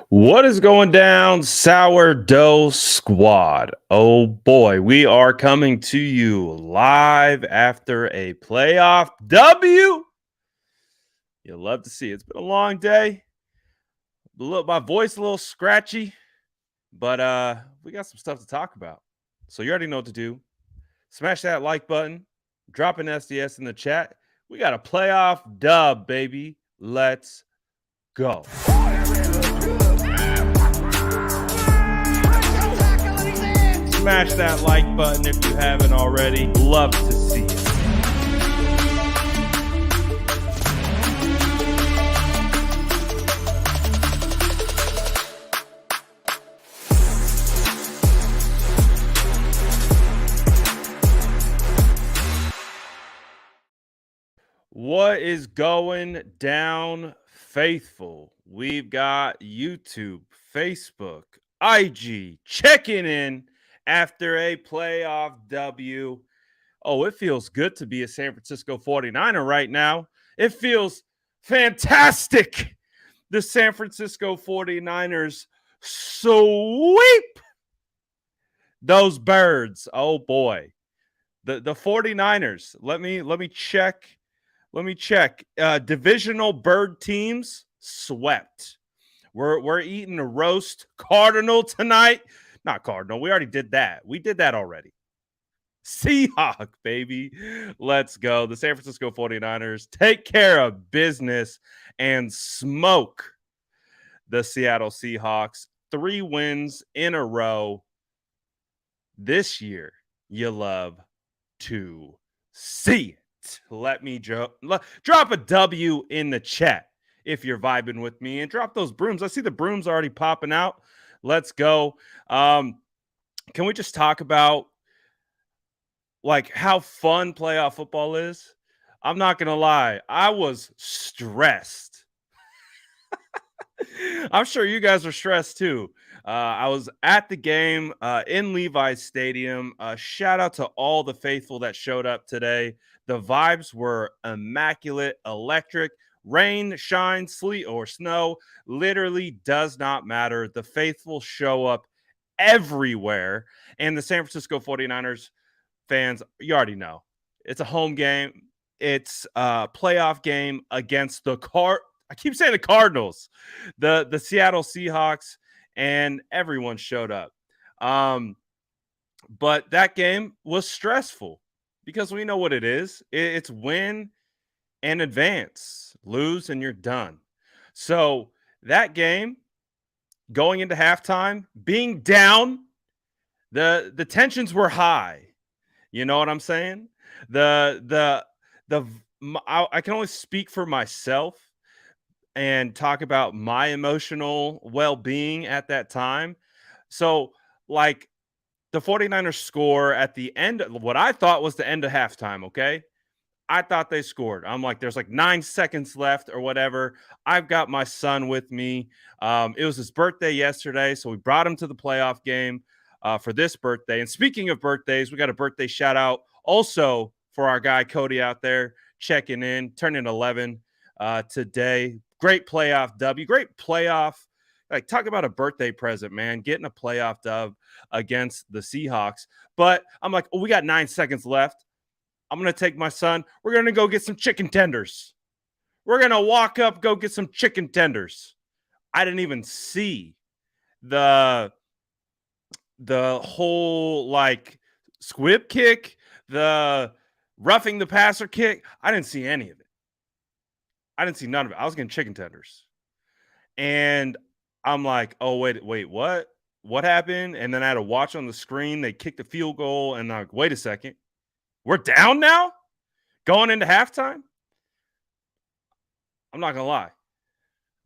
What is going down, Sourdough Squad? Oh boy, we are coming to you live after a playoff W. You'll love to see it. It's been a long day. My voice a little scratchy, but we got some stuff to talk about. So you already know what to do. Smash that like button, drop an SDS in the chat. We got a playoff dub, baby. Let's go. Smash that like button if you haven't already. Love to see it. What is going down, faithful? We've got YouTube, Facebook, IG checking in after a playoff W. Oh, it feels good to be a San Francisco 49er right now. It feels fantastic. The San Francisco 49ers sweep those birds. Oh boy. The 49ers. Let me check. Let me check. Divisional bird teams swept. We're eating a roast Cardinal tonight. Not Cardinal. We already did that. We did that already. Seahawks, baby. Let's go. The San Francisco 49ers take care of business and smoke the Seattle Seahawks. 3 wins in a row this year. You love to see it. Let me drop a W in the chat if you're vibing with me, and drop those brooms. I see the brooms already popping out. Let's go. Can we just talk about like how fun playoff football is? I'm not gonna lie, I was stressed. I'm sure you guys are stressed too. I was at the game in Levi's Stadium. Shout out to all the faithful that showed up today. The vibes were immaculate, electric. Rain, shine, sleet, or snow literally does not matter. The faithful show up everywhere. And the San Francisco 49ers fans, you already know. It's a home game. It's a playoff game against I keep saying the Cardinals, the Seattle Seahawks, and everyone showed up. But that game was stressful because we know what it is. It's win and advance, lose and you're done. So that game, going into halftime, being down, the tensions were high. You know what I'm saying? I can only speak for myself and talk about my emotional well-being at that time. So, like, the 49ers score at the end, what I thought was the end of halftime, okay? I thought they scored. I'm like, there's like 9 seconds left or whatever. I've got my son with me. It was his birthday yesterday, so we brought him to the playoff game for this birthday. And speaking of birthdays, we got a birthday shout out also for our guy Cody out there checking in, turning 11 today. Great playoff W. Great playoff. Like, talk about a birthday present, man. Getting a playoff dub against the Seahawks. But I'm like, oh, we got 9 seconds left. I'm going to take my son. We're going to go get some chicken tenders. We're going to walk up, go get some chicken tenders. I didn't even see the whole like squib kick, the roughing the passer kick. I didn't see any of it. I didn't see none of it. I was getting chicken tenders. And I'm like, oh, wait, what? What happened? And then I had to watch on the screen. They kicked the field goal. And I'm like, wait a second. We're down now? Going into halftime? I'm not going to lie.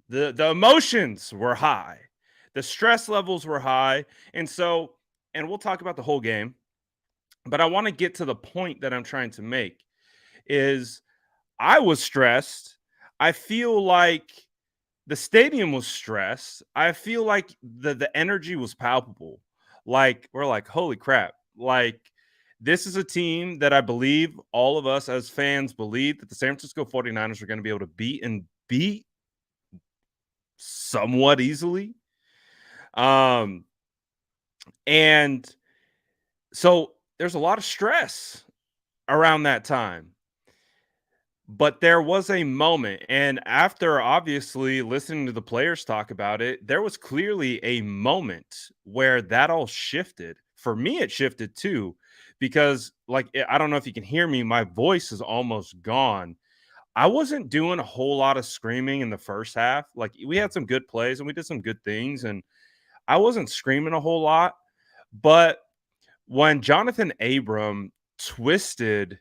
The emotions were high. The stress levels were high. And we'll talk about the whole game. But I want to get to the point that I'm trying to make is I was stressed. I feel like the stadium was stressed. I feel like the energy was palpable. Like, we're like, holy crap. Like, this is a team that I believe all of us as fans believe that the San Francisco 49ers are going to be able to beat somewhat easily. Um, and so there's a lot of stress around that time. But there was a moment, and after obviously listening to the players talk about it, there was clearly a moment where that all shifted. For me, it shifted too, because I don't know if you can hear me, my voice is almost gone. I wasn't doing a whole lot of screaming in the first half. Like we had some good plays and we did some good things, and I wasn't screaming a whole lot. But when Jonathan Abram twisted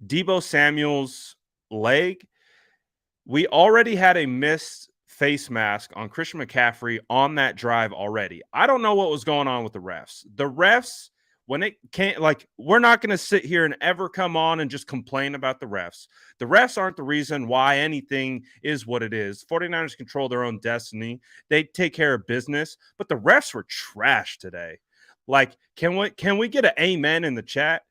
Debo Samuel's leg, we already had a missed face mask on Christian McCaffrey on that drive already. I don't know what was going on with the refs. The refs, when it can't, like, we're not going to sit here and ever come on and just complain about the refs. The refs aren't the reason why anything is what it is. 49ers control their own destiny. They take care of business, but the refs were trash today. Like, can we get an amen in the chat?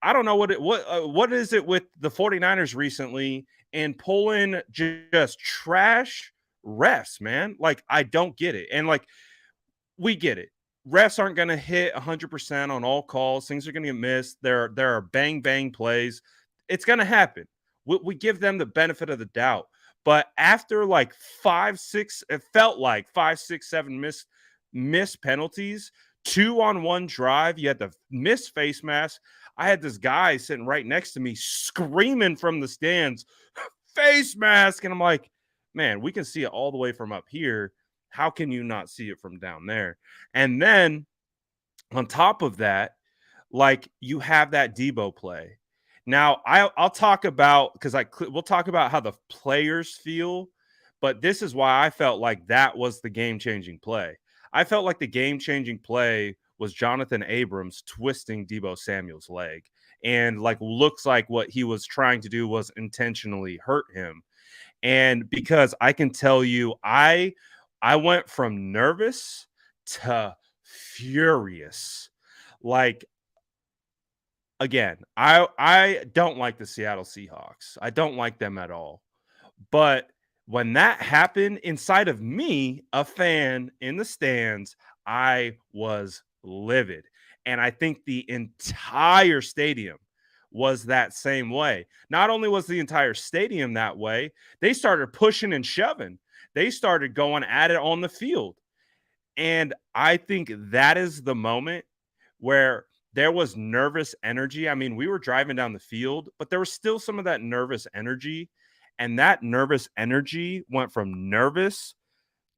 I don't know what is it with the 49ers recently and pulling just trash refs, man. Like, I don't get it. And like, we get it. Refs aren't going to hit 100% on all calls. Things are going to get missed. There are bang bang plays. It's going to happen. We give them the benefit of the doubt. But after like 5, 6, it felt like 5, 6, 7 missed penalties, 2 on 1 drive. You had the missed face mask. I had this guy sitting right next to me screaming from the stands, face mask. And I'm like, man, we can see it all the way from up here. How can you not see it from down there? And then on top of that, like you have that Debo play. Now I'll talk about because we'll talk about how the players feel, but this is why I felt like that was the game-changing play. I felt like the game-changing play was Jonathan Abrams twisting Debo Samuel's leg, and like looks like what he was trying to do was intentionally hurt him. And because I can tell you, I went from nervous to furious. Like again, I don't like the Seattle Seahawks. I don't like them at all. But when that happened inside of me, a fan in the stands, I was livid. And I think the entire stadium was that same way. Not only was the entire stadium that way, they started pushing and shoving. They started going at it on the field. And I think that is the moment where there was nervous energy. I mean, we were driving down the field, but there was still some of that nervous energy. And that nervous energy went from nervous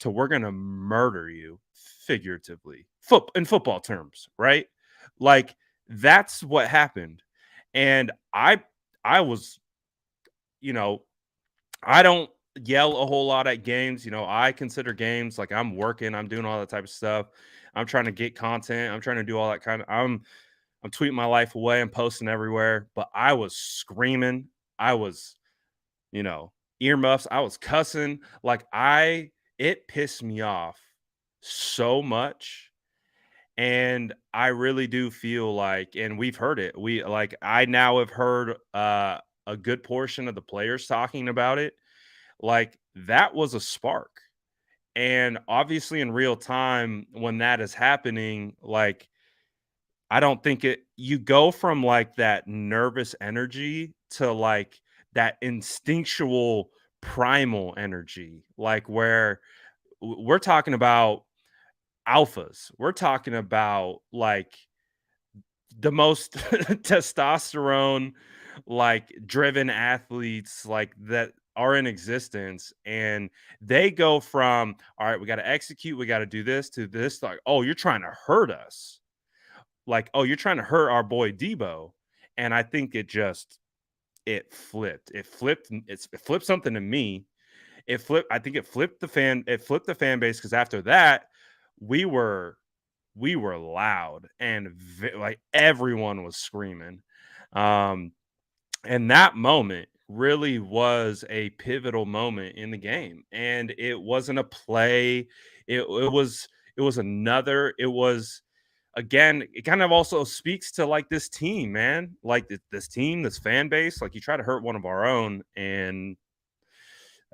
to we're going to murder you figuratively, in football terms, right? Like that's what happened. And I was, you know, I don't yell a whole lot at games. I consider games like I'm working, I'm doing all that type of stuff. I'm trying to get content. I'm trying to do all that kind of I'm tweeting my life away. I'm posting everywhere, but I was screaming. I was, you know, earmuffs. I was cussing. It pissed me off so much. And I really do feel like, and we've heard it. I now have heard a good portion of the players talking about it. Like that was a spark. And obviously in real time, when that is happening, like I don't think you go from like that nervous energy to like that instinctual primal energy, like where we're talking about alphas. We're talking about like the most testosterone like driven athletes like that are in existence, and they go from all right, we got to execute, we got to do this to this, like, oh, you're trying to hurt us, like, oh, you're trying to hurt our boy Debo. And I think it flipped something to me. I think it flipped the fan base, because after that we were loud and like everyone was screaming. um and that moment really was a pivotal moment in the game, and it wasn't a play. It was again, it kind of also speaks to like this team, man. Like this team, this fan base, like you try to hurt one of our own, and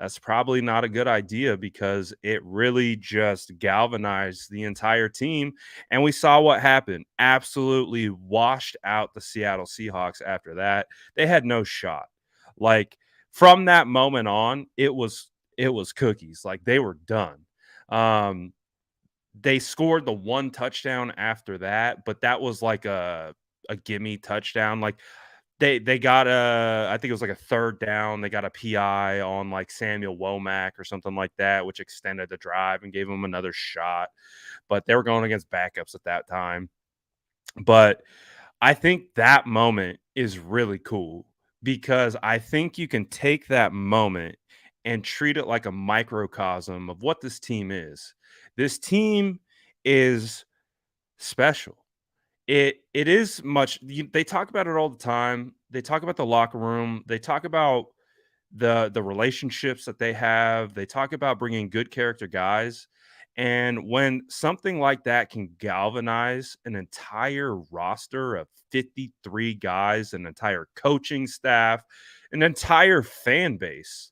that's probably not a good idea because it really just galvanized the entire team. And we saw what happened. Absolutely washed out the Seattle Seahawks after that. They had no shot. Like from that moment on, it was cookies. Like they were done. Um, they scored the one touchdown after that, but that was like a gimme touchdown. Like they got I think it was like a third down. They got a PI on like Samuel Womack or something like that, which extended the drive and gave them another shot. But they were going against backups at that time. But I think that moment is really cool because I think you can take that moment and treat it like a microcosm of what this team is. This team is special. It is much they talk about it all the time. They talk about the locker room. They talk about the relationships that they have. They talk about bringing good character guys. And when something like that can galvanize an entire roster of 53 guys, an entire coaching staff, an entire fan base,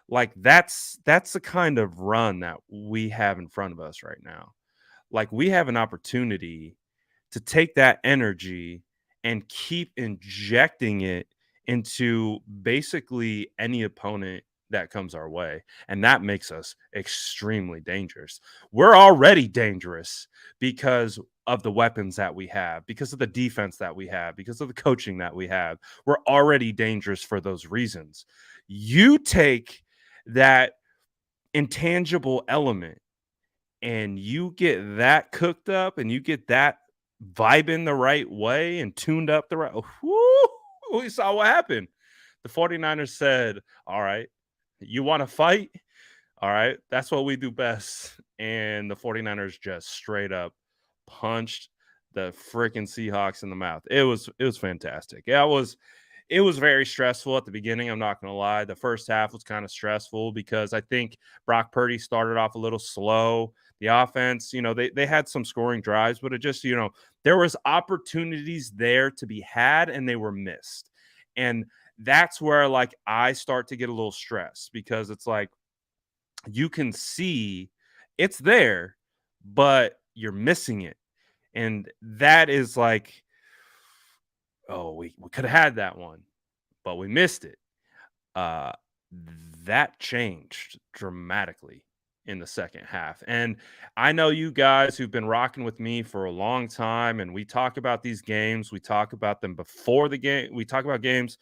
like that's the kind of run that we have in front of us right now. Like we have an opportunity to take that energy and keep injecting it into basically any opponent that comes our way. And that makes us extremely dangerous. We're already dangerous because of the weapons that we have, because of the defense that we have, because of the coaching that we have. We're already dangerous for those reasons. You take that intangible element and you get that cooked up and you get that vibing the right way and tuned up the right whoo, we saw what happened. The 49ers said, all right, you want to fight? All right, that's what we do best. And the 49ers just straight up punched the freaking Seahawks in the mouth. It was fantastic. Yeah, it was very stressful at the beginning. I'm not going to lie. The first half was kind of stressful because I think Brock Purdy started off a little slow. The offense, they had some scoring drives, but it just, there was opportunities there to be had and they were missed. And that's where like I start to get a little stressed because it's like you can see it's there, but you're missing it. And that is like, oh, we could have had that one, but we missed it. uh, that changed dramatically in the second half. And I know you guys who've been rocking with me for a long time, and we talk about these games. We talk about them before the game. We talk about games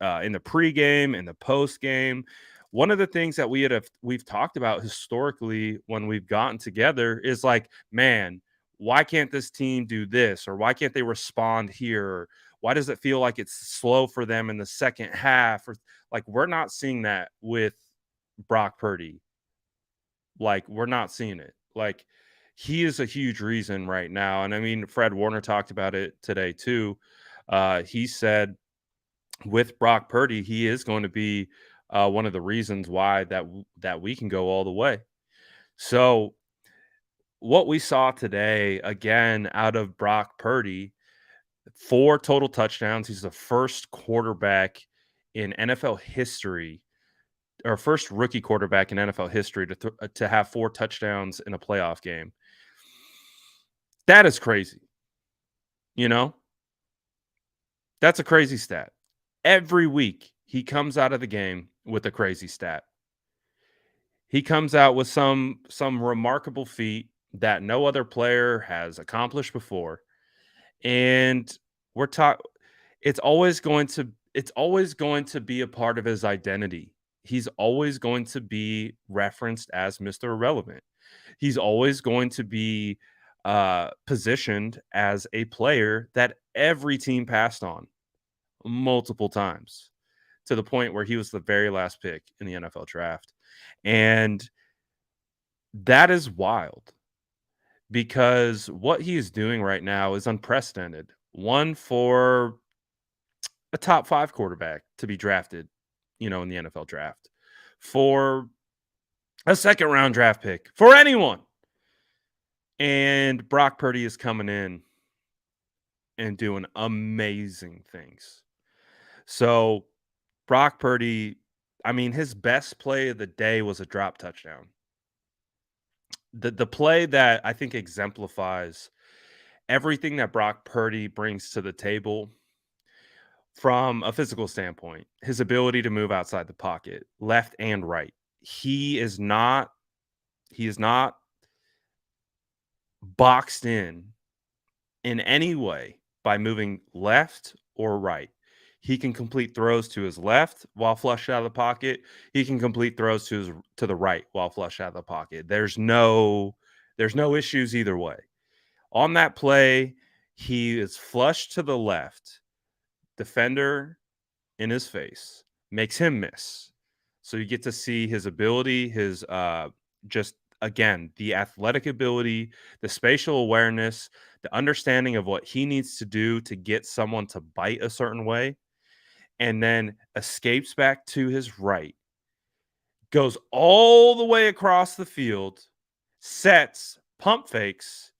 in the pregame and the postgame. One of the things that we've talked about historically when we've gotten together is like, man, why can't this team do this, or why can't they respond here? Or why does it feel like it's slow for them in the second half? Or like we're not seeing that with Brock Purdy. Like we're not seeing it. Like he is a huge reason right now. And I mean, Fred Warner talked about it today too. He said with Brock Purdy, he is going to be one of the reasons why that we can go all the way. So what we saw today again out of Brock Purdy, 4 total touchdowns. He's the first quarterback in NFL history, or first rookie quarterback in NFL history to have 4 touchdowns in a playoff game. That is crazy. You know, that's a crazy stat. Every week he comes out of the game with a crazy stat. He comes out with some remarkable feat that no other player has accomplished before. And we're talking it's always going to be a part of his identity. He's always going to be referenced as Mr. Irrelevant. He's always going to be positioned as a player that every team passed on multiple times to the point where he was the very last pick in the NFL draft. And that is wild because what he is doing right now is unprecedented. One for a top 5 quarterback to be drafted, in the NFL draft, for a second round draft pick, for anyone. And Brock Purdy is coming in and doing amazing things. So Brock Purdy, I mean, his best play of the day was a drop touchdown. The play that I think exemplifies everything that Brock Purdy brings to the table from a physical standpoint, his ability to move outside the pocket, left and right. He is not he is not boxed in any way by moving left or right. He can complete throws to his left while flushed out of the pocket. He can complete throws to the right while flushed out of the pocket. There's no issues either way. On that play, he is flushed to the left. Defender in his face, makes him miss. So you get to see his ability, his just again, the athletic ability, the spatial awareness, the understanding of what he needs to do to get someone to bite a certain way, and then escapes back to his right, goes all the way across the field, sets, pump fakes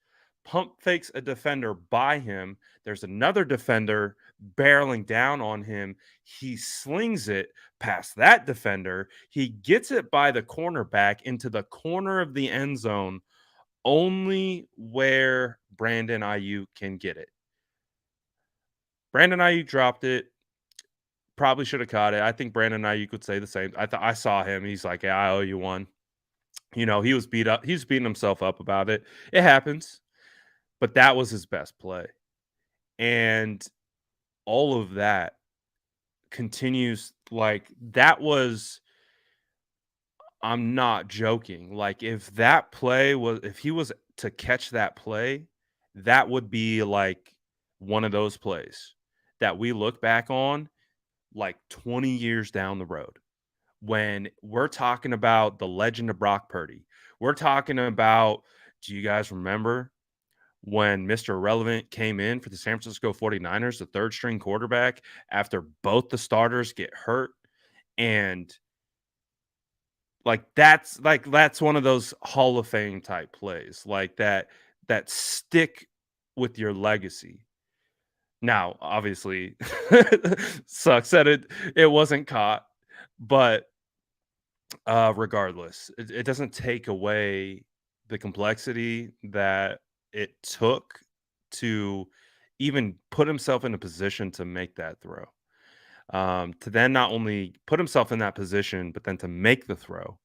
a defender by him. There's another defender barreling down on him. He slings it past that defender. He gets it by the cornerback into the corner of the end zone, only where Brandon Ayuk can get it. Brandon Ayuk dropped it. Probably should have caught it. I think Brandon Ayuk would say the same. I saw him. He's like, yeah, I owe you one. He was beat up. He was beating himself up about it. It happens, but that was his best play. And all of that continues like that was I'm not joking. Like if he was to catch that play, that would be like one of those plays that we look back on like 20 years down the road when we're talking about the legend of Brock Purdy. We're talking about, do you guys remember when Mr. Irrelevant came in for the San Francisco 49ers, the third string quarterback, after both the starters get hurt? And that's one of those Hall of Fame type plays, like that stick with your legacy. Now, obviously, sucks that it wasn't caught, but regardless, it doesn't take away the complexity that it took to even put himself in a position to make that throw. To then not only put himself in that position, but then to make the throw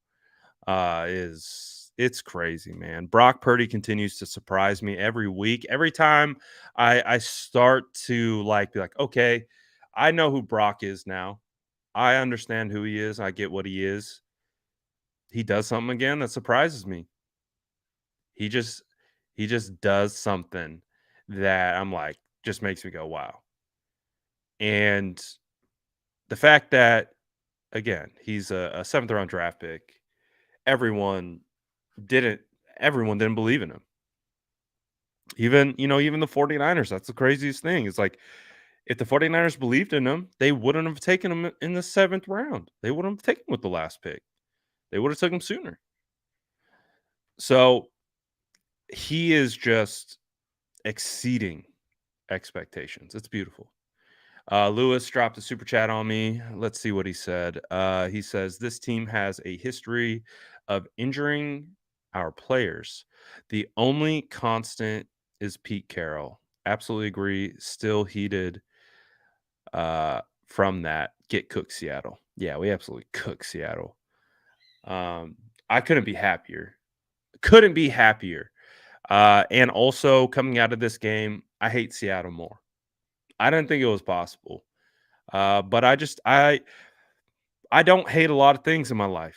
is it's crazy, man. Brock Purdy continues to surprise me every week. Every time I start to be like, okay, I know who Brock is now. I understand who he is. I get what he is. He does something again that surprises me. He just he just does something that I'm like, just makes me go, wow. And the fact that again, he's a seventh round draft pick, everyone didn't everyone didn't believe in him. Even the 49ers, that's the craziest thing. It's like if the 49ers believed in him, they wouldn't have taken him in the seventh round. They wouldn't have taken him with the last pick. They would have took him sooner. So he is just exceeding expectations. It's beautiful. Lewis dropped a super chat on me. Let's see what he said. He says, this team has a history of injuring our players. The only constant is Pete Carroll. Absolutely agree. Still heated from that. Get cooked Seattle. Yeah, we absolutely cook Seattle. I couldn't be happier. Couldn't be happier. And also coming out of this game, I hate Seattle more. I didn't think it was possible. But I don't hate a lot of things in my life.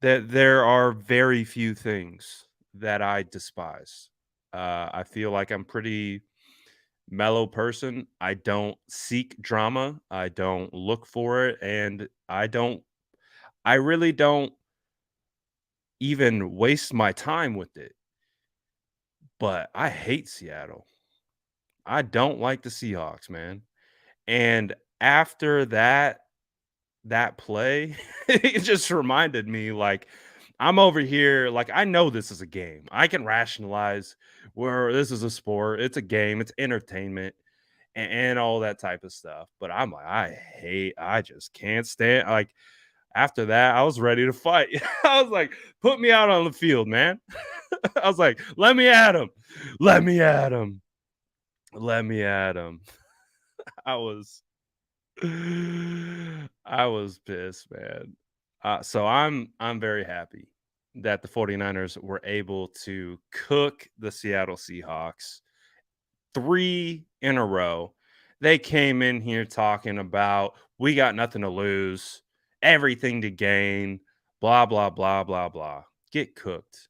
That there are very few things that I despise. I feel like I'm pretty mellow person. I don't seek drama. I don't look for it, and I really don't even waste my time with it. But I hate Seattle. I don't like the Seahawks, man. And after that play, it just reminded me, like, I'm over here, like, I know this is a game. I can rationalize where this is a sport, it's a game, it's entertainment, and all that type of stuff. But I'm like, I just can't stand, like, After that, I was ready to fight. I was like, put me out on the field, man. I was like, let me at him. Let me at him. Let me at him. I was I was pissed, man. So I'm very happy that the 49ers were able to cook the Seattle Seahawks 3 in a row. They came in here talking about we got nothing to lose, everything to gain, blah blah blah blah blah. Get cooked.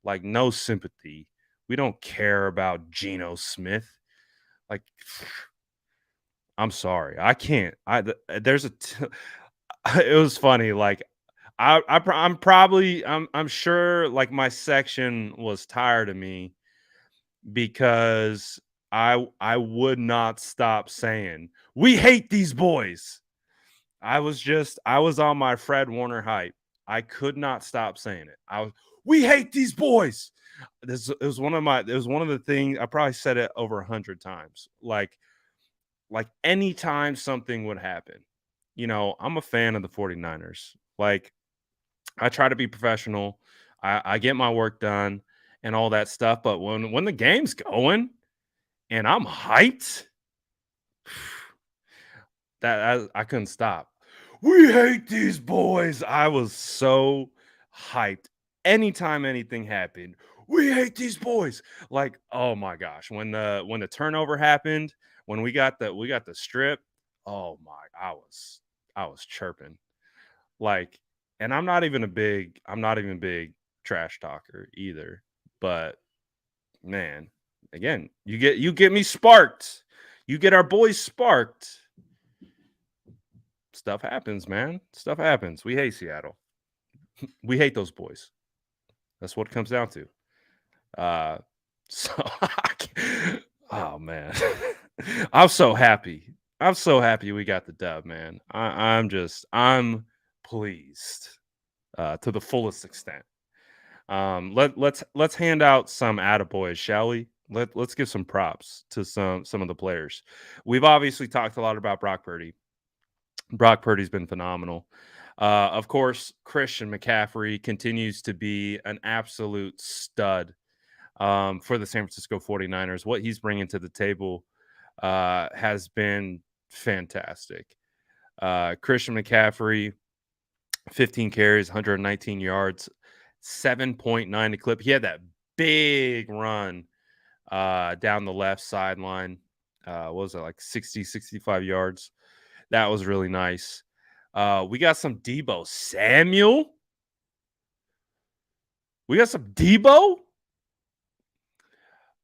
Like no sympathy. We don't care about Geno Smith. Like I'm sorry. I can't. There's it was funny like I'm probably I'm sure like my section was tired of me because I would not stop saying, "We hate these boys." I was on my Fred Warner hype. I could not stop saying it. We hate these boys. This it was one of my it was one of the things I probably said it over 100 times. Like anytime something would happen. I'm a fan of the 49ers. Like I try to be professional. I get my work done and all that stuff. But when the game's going and I'm hyped, that I couldn't stop. We hate these boys. I was so hyped. Anytime anything happened, we hate these boys. Like, oh my gosh, when the turnover happened, when we got the strip, oh my, I was chirping. Like, and I'm not even big trash talker either. But man, again, you get me sparked. You get our boys sparked. Stuff happens, man. Stuff happens. We hate Seattle. We hate those boys. That's what it comes down to. Uh so oh man. I'm so happy. I'm so happy we got the dub, man. I'm pleased to the fullest extent. Let's hand out some attaboys, shall we? Let's give some props to some of the players. We've obviously talked a lot about Brock Purdy. Brock Purdy's been phenomenal. Of course, Christian McCaffrey continues to be an absolute stud for the San Francisco 49ers. What he's bringing to the table has been fantastic. Christian McCaffrey, 15 carries, 119 yards, 7.9 to clip. He had that big run down the left sideline. What was it, like 60, 65 yards? That was really nice. We got some Debo Samuel. We got some Debo.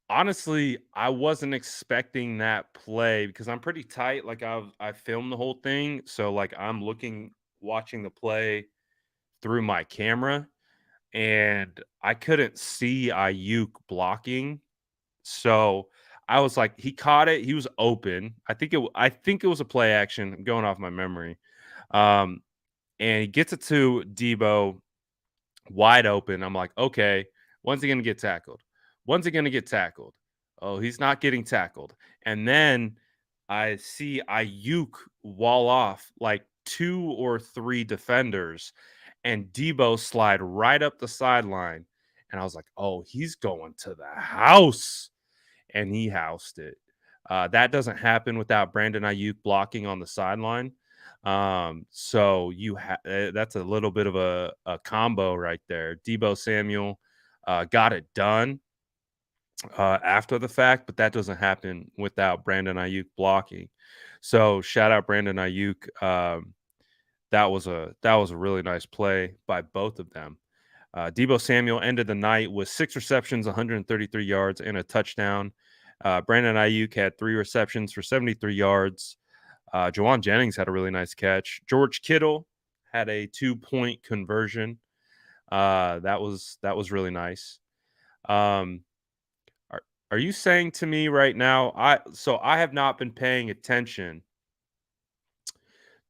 Honestly, I wasn't expecting that play because I'm pretty tight. Like I filmed the whole thing, so like I'm watching the play through my camera, and I couldn't see Ayuk blocking. So I was like, he caught it. He was open. I think it was a play action. I'm going off my memory. Um, and he gets it to Debo wide open. I'm like, okay, when's he going to get tackled? When's he going to get tackled? Oh, he's not getting tackled. And then I see Ayuk wall off like 2 or 3 defenders and Debo slide right up the sideline. And I was like, oh, he's going to the house. And he housed it. That doesn't happen without Brandon Ayuk blocking on the sideline. So that's a little bit of a combo right there. Debo Samuel got it done after the fact, but that doesn't happen without Brandon Ayuk blocking. So shout out Brandon Ayuk. That was a really nice play by both of them. Debo Samuel ended the night with 6 receptions, 133 yards, and a touchdown. Brandon Ayuk had 3 receptions for 73 yards. Jawan Jennings had a really nice catch. George Kittle had a 2-point conversion. That was really nice. Are you saying to me right now? I have not been paying attention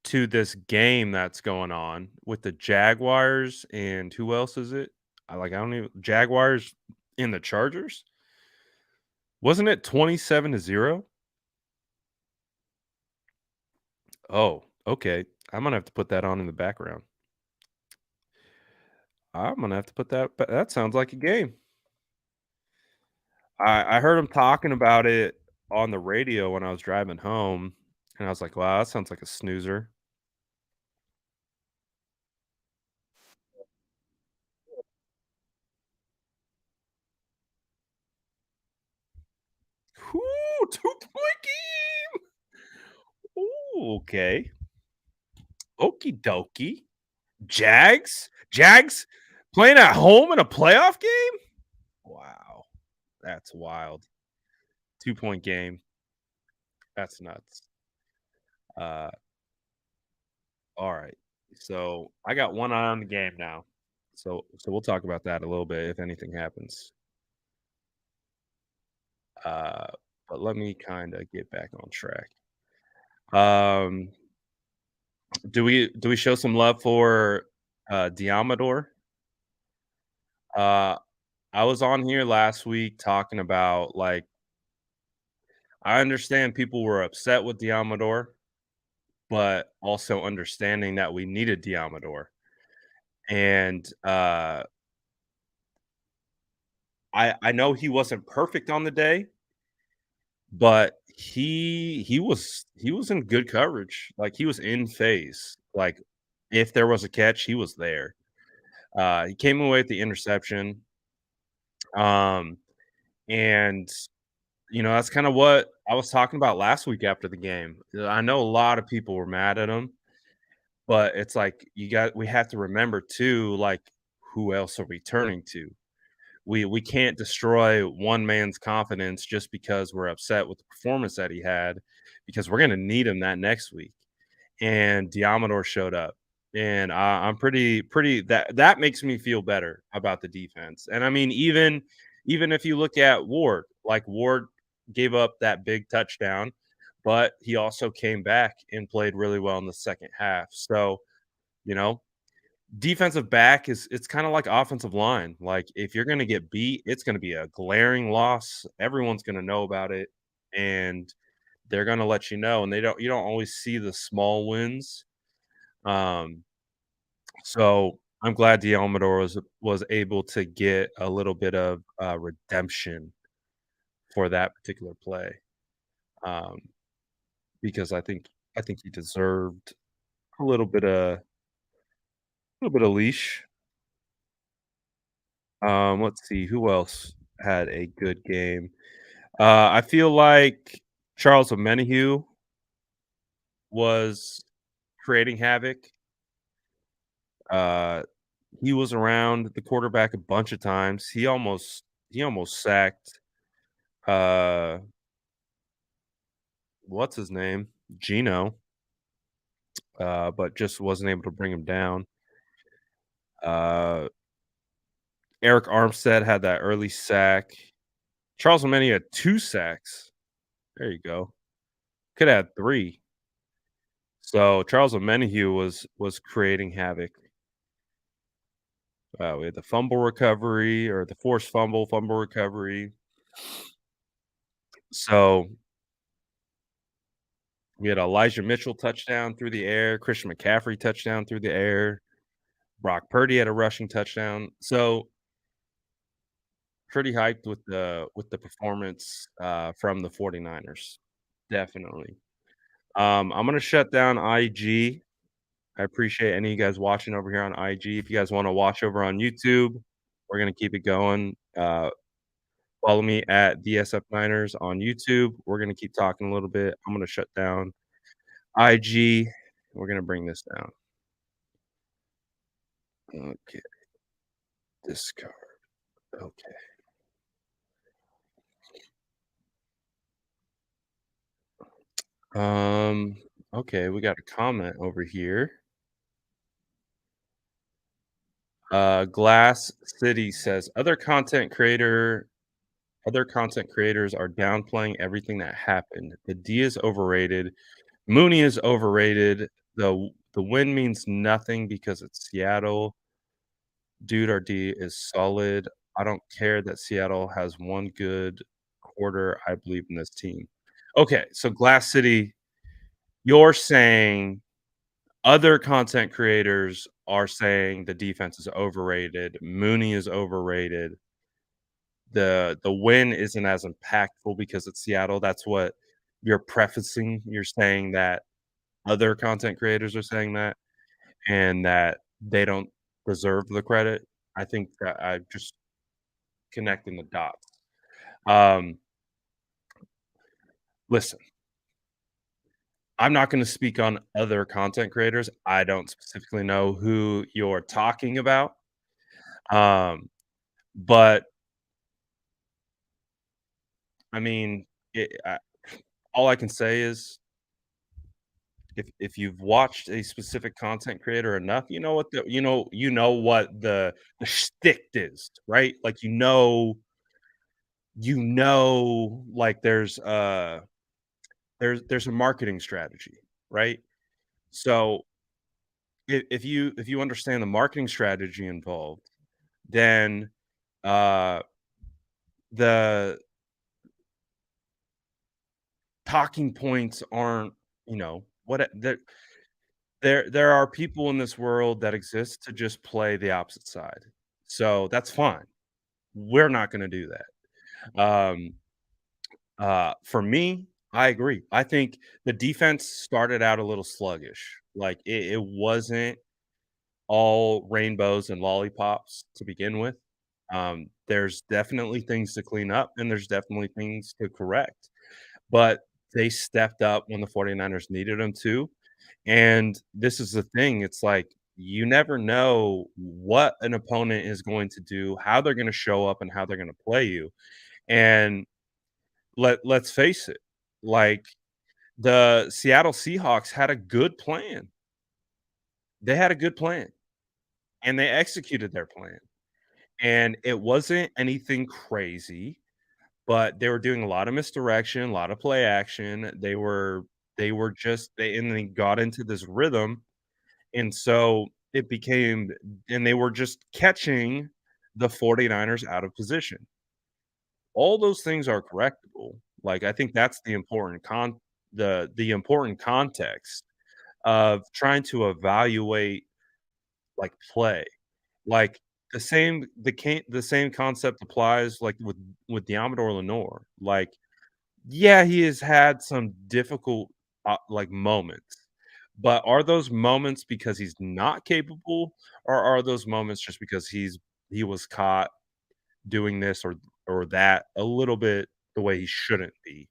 to this game that's going on with the Jaguars and who else is it? I don't even Jaguars in the Chargers. Wasn't it 27-0? Oh, okay. I'm gonna have to put that on in the background. I'm gonna have to put that but that sounds like a game. I heard him talking about it on the radio when I was driving home, and I was like, "Wow, that sounds like a snoozer." Ooh, 2-point game. Ooh, okay. Okey dokey. Jags? Jags playing at home in a playoff game? Wow, that's wild. 2-point game. That's nuts. Uh, alright. So, I got one eye on the game now. So we'll talk about that a little bit if anything happens. Uh, but let me kinda get back on track. Um, do we show some love for, Diamador? Uh, I was on here last week talking about, like, I understand people were upset with Diamador, but also understanding that we needed Diamador. And, I know he wasn't perfect on the day, but he was in good coverage. Like, he was in phase. Like, if there was a catch, he was there. He came away with the interception. Um, and that's kind of what I was talking about last week after the game. I know a lot of people were mad at him, but it's like we have to remember too, like, who else are we turning to? We can't destroy one man's confidence just because we're upset with the performance that he had, because we're gonna need him that next week. And Diamador showed up, and I'm pretty that makes me feel better about the defense. And I mean, even if you look at Ward, like Ward gave up that big touchdown, but he also came back and played really well in the second half. So, you know, defensive back is it's kind of like offensive line. Like, if you're going to get beat, it's going to be a glaring loss. Everyone's going to know about it, and they're going to let you know. And you don't always see the small wins. Um, so I'm glad Dialmador was able to get a little bit of redemption for that particular play, um, because I think he deserved a little bit of leash. Let's see who else had a good game. I feel like Charles Omenihu was creating havoc. Uh, he was around the quarterback a bunch of times. He almost sacked uh what's his name? Gino, but just wasn't able to bring him down. Uh Eric Armstead had that early sack. Charles Omenihu had 2 sacks. There you go. Could have had 3. So Charles Omenihu was creating havoc. We had the fumble recovery, or the forced fumble recovery. So we had Elijah Mitchell touchdown through the air, Christian McCaffrey touchdown through the air, Brock Purdy had a rushing touchdown. So pretty hyped with the performance from the 49ers. Definitely. I'm gonna shut down IG. I appreciate any of you guys watching over here on IG. If you guys want to watch over on YouTube, we're gonna keep it going. Follow me at DSF Niners on YouTube. We're gonna keep talking a little bit. I'm gonna shut down IG. We're gonna bring this down. Okay, discard. Okay. Um. Okay, we got a comment over here. Glass City says other content creators are downplaying everything that happened. The D is overrated. Mooney is overrated. The win means nothing because it's Seattle. Dude, our D is solid. I don't care that Seattle has one good quarter. I believe in this team. Okay, so Glass City, you're saying other content creators are saying the defense is overrated, Mooney is overrated, the win isn't as impactful because it's Seattle. That's what you're prefacing. You're saying that other content creators are saying that and that they don't deserve the credit. I think that I just connecting the dots. Um, Listen, I'm not gonna speak on other content creators. I don't specifically know who you're talking about. Um, but I mean, all I can say is if you've watched a specific content creator enough, you know what what the shtick is, right? Like like there's a marketing strategy, right? So if you understand the marketing strategy involved, then uh the talking points aren't, there are people in this world that exist to just play the opposite side. So that's fine. We're not gonna do that. For me, I agree. I think the defense started out a little sluggish. Like it wasn't all rainbows and lollipops to begin with. There's definitely things to clean up and there's definitely things to correct. But they stepped up when the 49ers needed them to. And this is the thing, it's like you never know what an opponent is going to do, how they're gonna show up, and how they're gonna play you. And let's face it, like, the Seattle Seahawks had a good plan. They had a good plan, and they executed their plan. And it wasn't anything crazy, but they were doing a lot of misdirection, a lot of play action. They were just and they got into this rhythm. And so it became and they were just catching the 49ers out of position. All those things are correctable. Like, I think that's the important context of trying to evaluate, like, play. Like, the same concept applies, like, with Diamador Lenore. Like, yeah, he has had some difficult, like, moments, but are those moments because he's not capable, or are those moments just because he was caught doing this or that a little bit the way he shouldn't be?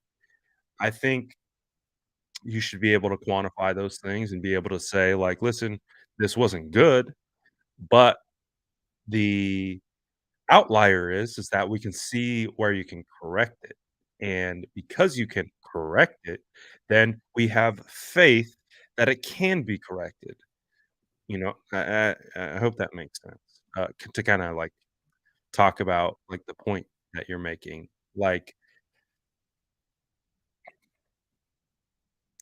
I think you should be able to quantify those things and be able to say, like, "Listen, this wasn't good, but the outlier is that we can see where you can correct it, and because you can correct it, then we have faith that it can be corrected." I hope that makes sense, to kinda, like, talk about, like, the point that you're making. Like,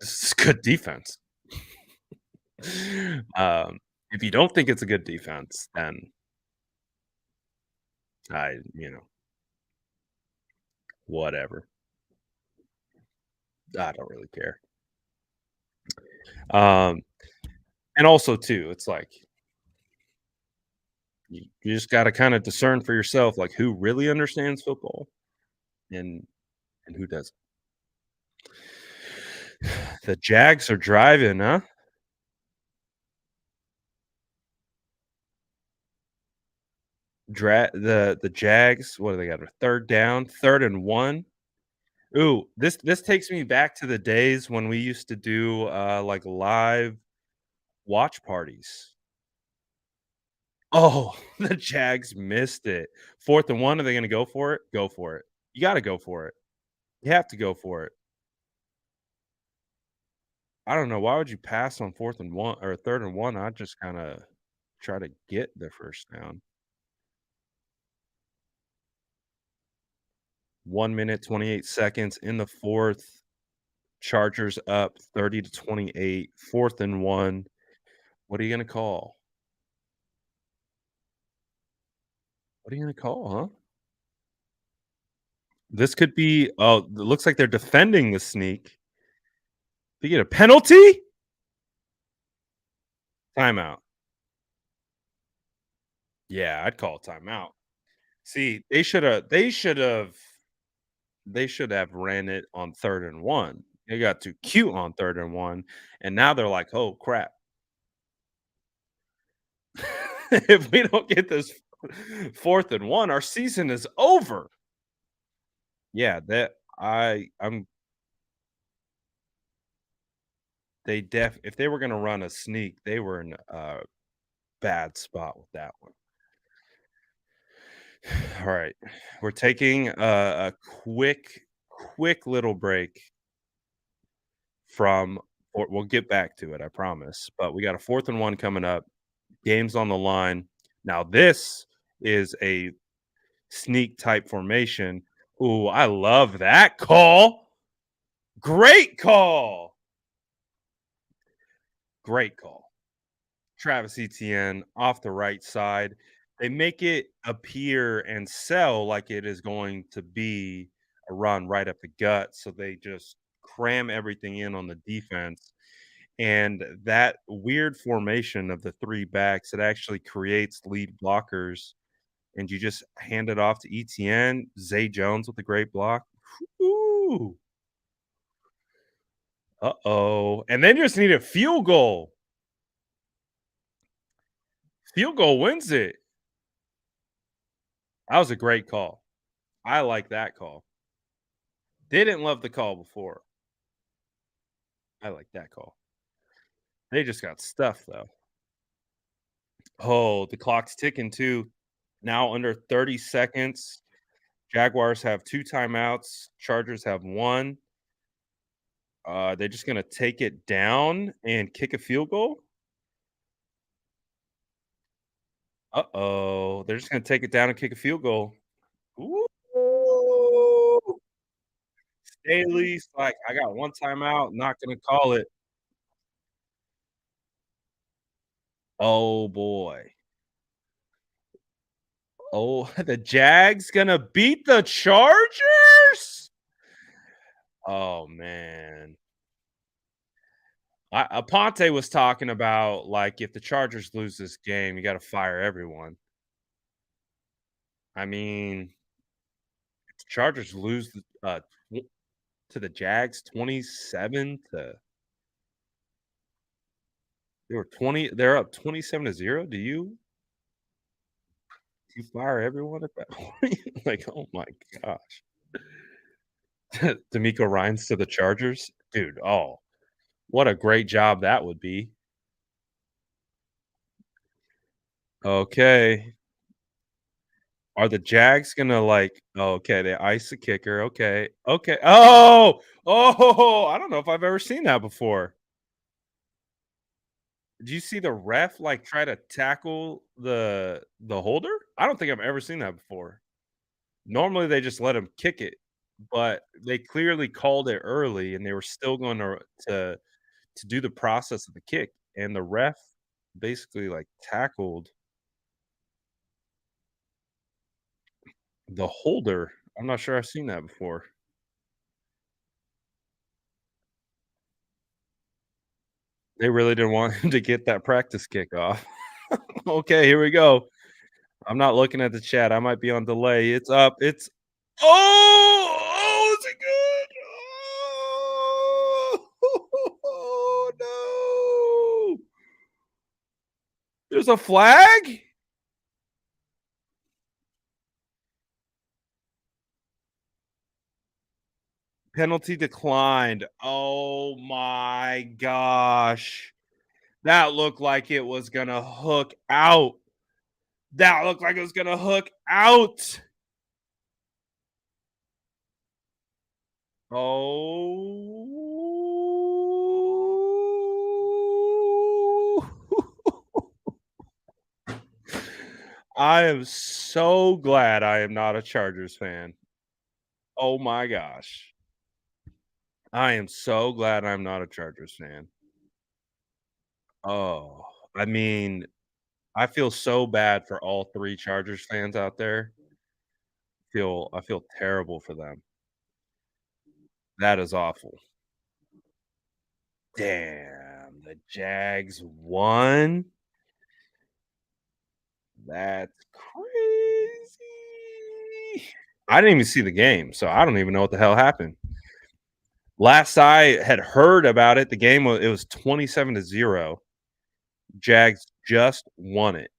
this is good defense. If you don't think it's a good defense, then I you know, whatever. I don't really care. Um, and also too, it's like you just gotta kinda discern for yourself, like, who really understands football and who doesn't. The Jags are driving, huh? The Jags, what do they got? A 3rd down, 3rd and 1. Ooh, this takes me back to the days when we used to do, like, live watch parties. Oh, the Jags missed it. 4th and 1, are they gonna go for it? Go for it. You gotta go for it. You have to go for it. I don't know, why would you pass on 4th and 1 or 3rd and 1? I'd just kinda try to get the 1st down. 1 minute, 28 seconds in the 4th. Chargers up 30-28, 4th and 1. What are you gonna call? What are you gonna call, huh? This could be it looks like they're defending the sneak. They get a penalty? Timeout. Yeah, I'd call a timeout. See, they should have ran it on 3rd and 1. They got too cute on 3rd and 1, and now they're like, "Oh, crap. If we don't get this 4th and 1, our season is over." Yeah, that I'm they def if they were gonna run a sneak, they were in a bad spot with that one. Alright, we're taking a quick little break from or we'll get back to it, I promise, but we got a 4th and 1 coming up, game's on the line. Now this is a sneak type formation. Ooh, I love that call. Great call. Great call. Travis Etienne off the right side. They make it appear and sell like it is going to be a run right up the gut, so they just cram everything in on the defense, and that weird formation of the 3 backs, it actually creates lead blockers, and you just hand it off to Etienne, Zay Jones with a great block. Ooh, uh-oh, and then you just need a field goal. Field goal wins it. That was a great call. I like that call. Didn't love the call before. I like that call. They just got stuffed though. Oh, the clock's ticking too. Now under 30 seconds. Jaguars have 2 timeouts. Chargers have 1. They're just gonna take it down and kick a field goal. Uh-oh. They're just gonna take it down and kick a field goal. Ooh. Staley's like, "I got 1 timeout, not gonna call it." Oh boy. Oh, the Jags gonna beat the Chargers? Oh, man. Aponte was talking about, like, if the Chargers lose this game, you gotta fire everyone. I mean, if the Chargers lose tw to the Jags 27 to they're up 27-0. Do you fire everyone at that point? Like, oh my gosh. D'Amico Ryans to the Chargers? Dude, oh, what a great job that would be. Okay. Are the Jags gonna, like okay, they ice the kicker, okay, okay. Oh! Oh! I don't know if I've ever seen that before. Did you see the ref, like, try to tackle the holder? I don't think I've ever seen that before. Normally, they just let him kick it, but they clearly called it early, and they were still gonna to do the process of the kick, and the ref basically, like, tackled the holder. I'm not sure I've seen that before. They really didn't want him to get that practice kick off. Okay, here we go. I'm not looking at the chat. I might be on delay. It's up. It's oh, oh, is it good? Oh, no. There's a flag? Penalty declined. Oh my gosh. That looked like it was gonna hook out. That looked like it was gonna hook out. Oh. I am so glad I am not a Chargers fan. Oh my gosh. I am so glad I'm not a Chargers fan. Oh, I mean, I feel so bad for all 3 Chargers fans out there. I feel terrible for them. That is awful. Damn, the Jags won? That's crazy. I didn't even see the game, so I don't even know what the hell happened. Last I had heard about it, the game was it was 27-0. Jags just won it.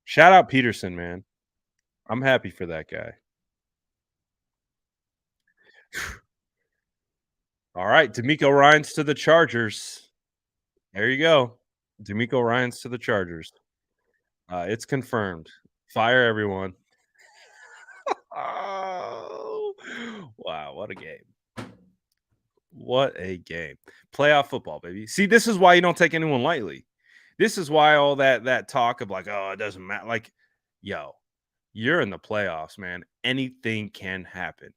Shout out Peterson, man. I'm happy for that guy. All right, D'Amico Ryans to the Chargers. There you go. D'Amico Ryans to the Chargers. It's confirmed. Fire everyone. Oh, wow, what a game. What a game. Playoff football, baby. See, this is why you don't take anyone lightly. This is why all that talk of like, oh, it doesn't matter. Like, yo, you're in the playoffs, man. Anything can happen.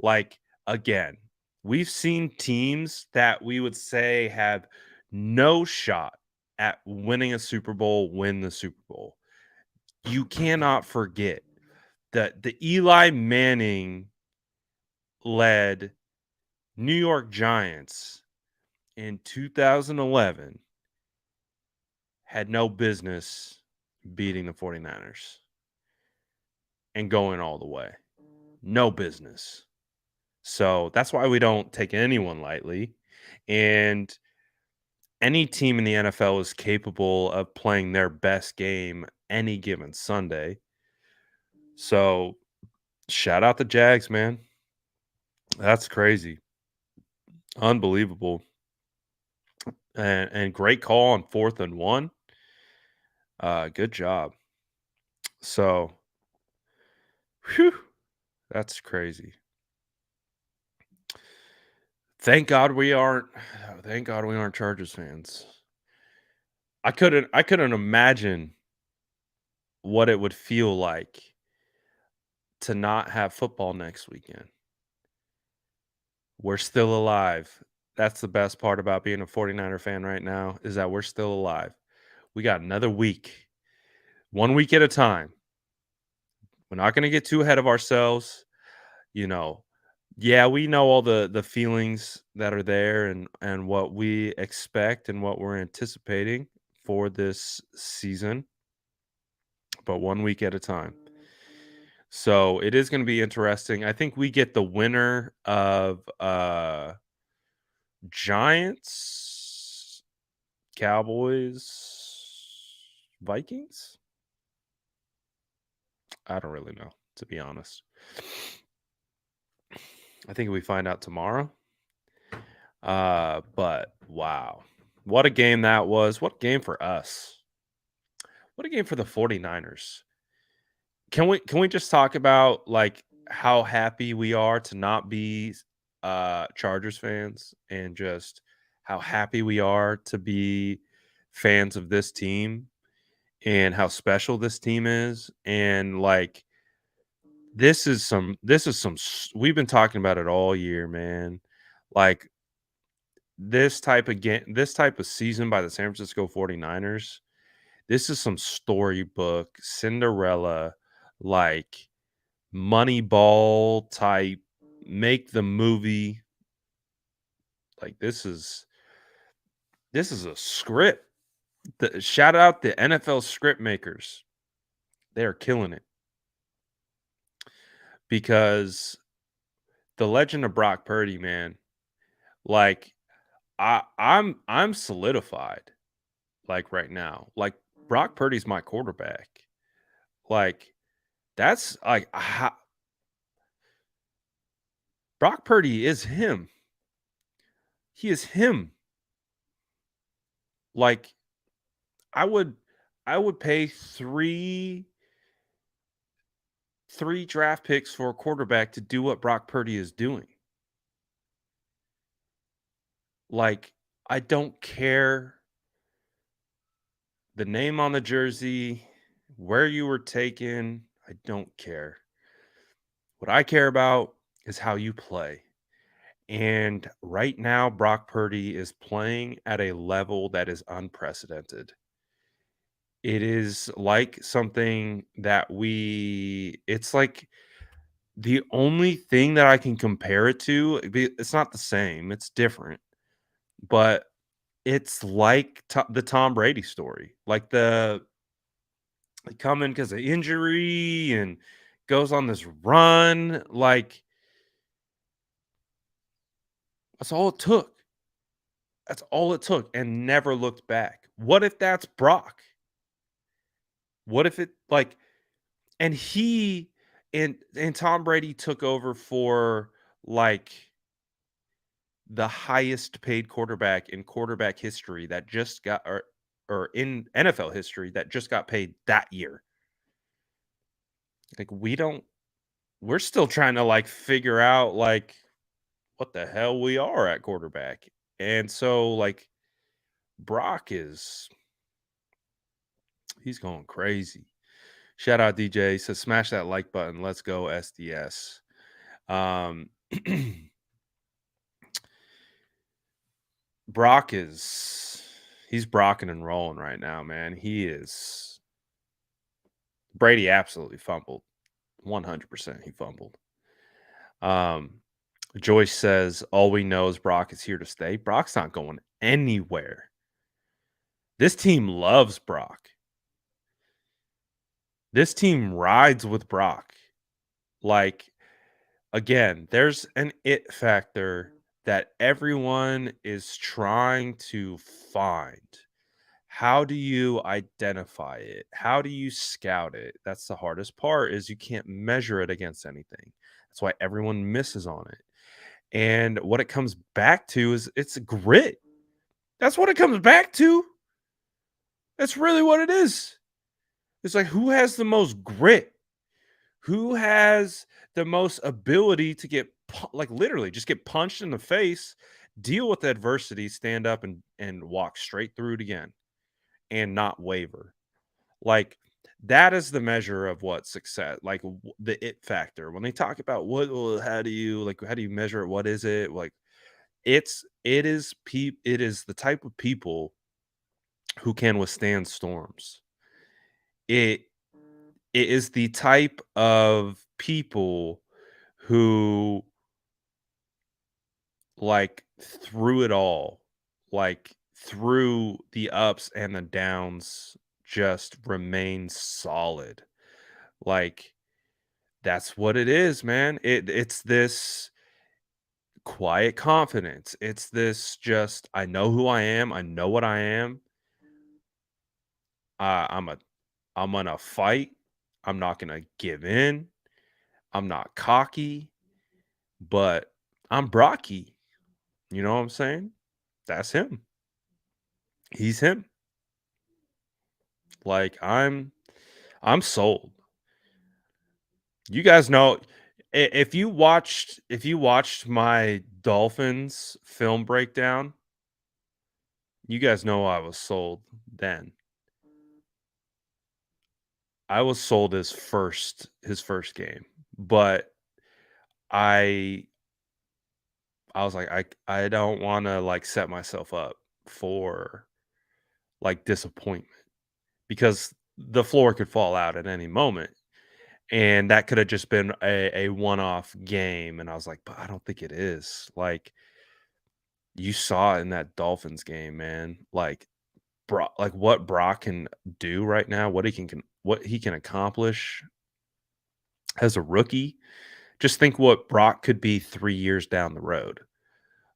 Like, again, we've seen teams that we would say have no shot at winning a Super Bowl win the Super Bowl. You cannot forget that the Eli Manning led New York Giants in 2011 had no business beating the 49ers and going all the way. No business. So that's why we don't take anyone lightly. And any team in the NFL is capable of playing their best game any given Sunday. So shout out the Jags, man. That's crazy. Unbelievable. And great call on 4th and 1. Good job. So, whew, that's crazy. Thank God we aren't. Thank God we aren't Chargers fans. I couldn't imagine what it would feel like to not have football next weekend. We're still alive. That's the best part about being a 49er fan right now is that we're still alive. We got another week. 1 week at a time. We're not going to get too ahead of ourselves. You know, yeah, we know all the feelings that are there and what we expect and what we're anticipating for this season, but 1 week at a time. So it is going to be interesting. I think we get the winner of Giants, Cowboys, Vikings. I don't really know, to be honest. I think we find out tomorrow. But wow. What a game that was. What a game for us. What a game for the 49ers. Can we just talk about like how happy we are to not be Chargers fans and just how happy we are to be fans of this team and how special this team is and like we've been talking about it all year, man. Like this type of season by the San Francisco 49ers, this is some storybook Cinderella like Moneyball type make the movie like this is a script. Shout out the NFL script makers. They are killing it because the legend of Brock Purdy, man, like I'm solidified like right now. Like Brock Purdy's my quarterback. Like that's like Brock Purdy is him. He is him. Like I would I would pay three draft picks for a quarterback to do what Brock Purdy is doing. Like I don't care the name on the jersey, where you were taken, I don't care. What I care about is how you play. And right now, Brock Purdy is playing at a level that is unprecedented. It is like something that it's like the only thing that I can compare it to, it's not the same, it's different, but It's like the Tom Brady story, like they come in because of injury and goes on this run. Like that's all it took. That's all it took, and never looked back. What if that's Brock? What if it like and he and Tom Brady took over for like the highest paid quarterback in quarterback history that just got or in NFL history that just got paid that year. Like we're still trying to like figure out like what the hell we are at quarterback. And so like Brock is he's going crazy. Shout out DJ says smash that like button. Let's go SDS. Um Brock is he's brocking and rolling right now, man. He is Brady absolutely fumbled. 100% he fumbled. Um Joyce says all we know is Brock is here to stay. Brock's not going anywhere. This team loves Brock. This team rides with Brock. Like again, there's an it factor that everyone is trying to find. How do you identify it? How do you scout it? That's the hardest part is you can't measure it against anything. That's why everyone misses on it. And what it comes back to is it's grit. That's what it comes back to. That's really what it is. It's like who has the most grit? Who has the most ability to get like literally just get punched in the face, deal with adversity, stand up and walk straight through it again and not waver. Like that is the measure of what success, like the it factor. When they talk about what, well, how do you measure it? What is it? Like it is the type of people who can withstand storms. It it is the type of people who like through it all, like through the ups and the downs, just remain solid. Like that's what it is, man. It's this quiet confidence. It's this just I know who I am. I know what I am. Uh, I'm a I'm gonna fight. I'm not gonna give in. I'm not cocky, but I'm Brocky. You know what I'm saying? That's him. He's him. Like I'm sold. You guys know if you watched my Dolphins film breakdown, you guys know I was sold then. I was sold his first game, but I I was like I don't want to like set myself up for like disappointment because the floor could fall out at any moment. And that could have just been a one-off game, and I was like, "But I don't think it is." Like, you saw it in that Dolphins game, man. Like, what Brock can do right now, what he can accomplish as a rookie. Just think what Brock could be 3 years down the road.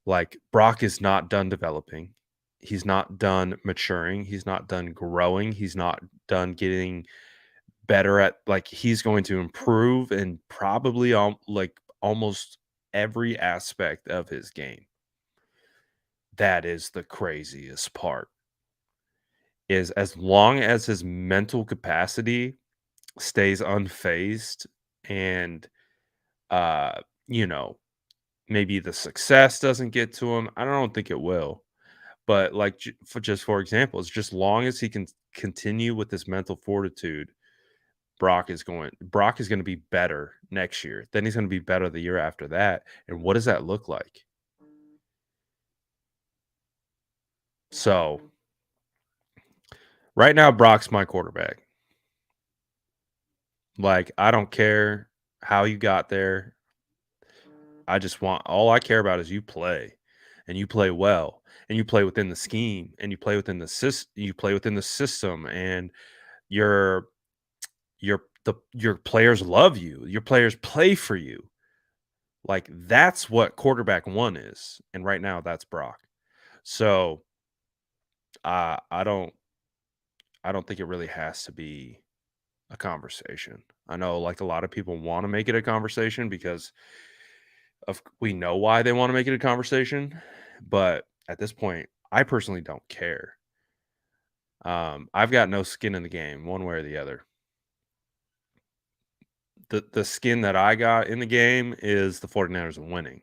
Like, Brock is not done developing. He's not done maturing. He's not done growing. He's not done getting better at like he's going to improve and probably like almost every aspect of his game. That is the craziest part. Is as long as his mental capacity stays unfazed and uh you know, maybe the success doesn't get to him. I don't think it will. But like for example, it's just long as he can continue with this mental fortitude Brock is gonna be better next year. Then he's gonna be better the year after that, and what does that look like? So, right now, Brock's my quarterback. Like, I don't care how you got there. I just want all I care about is you play, and you play well. and you play within the scheme, and you play within the system, and your your players love you. Your players play for you. Like, that's what quarterback 1 is, and right now, that's Brock. So, uh, I don't I don't think it really has to be a conversation. I know, like, a lot of people wanna make it a conversation because we know why they wanna make it a conversation, but at this point, I personally don't care. I've got no skin in the game one way or the other. The skin that I got in the game is the 49ers winning.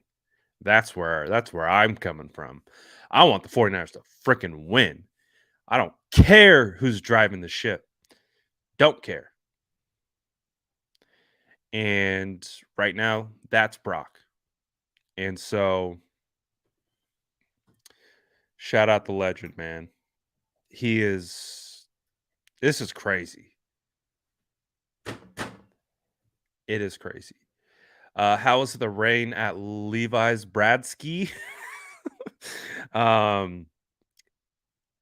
That's where I'm coming from. I want the 49ers to freaking win. I don't care who's driving the ship. Don't care. And right now, that's Brock. And so, shout out the legend, man. He is This is crazy. It is crazy. How was the rain at Levi's Bradski? um,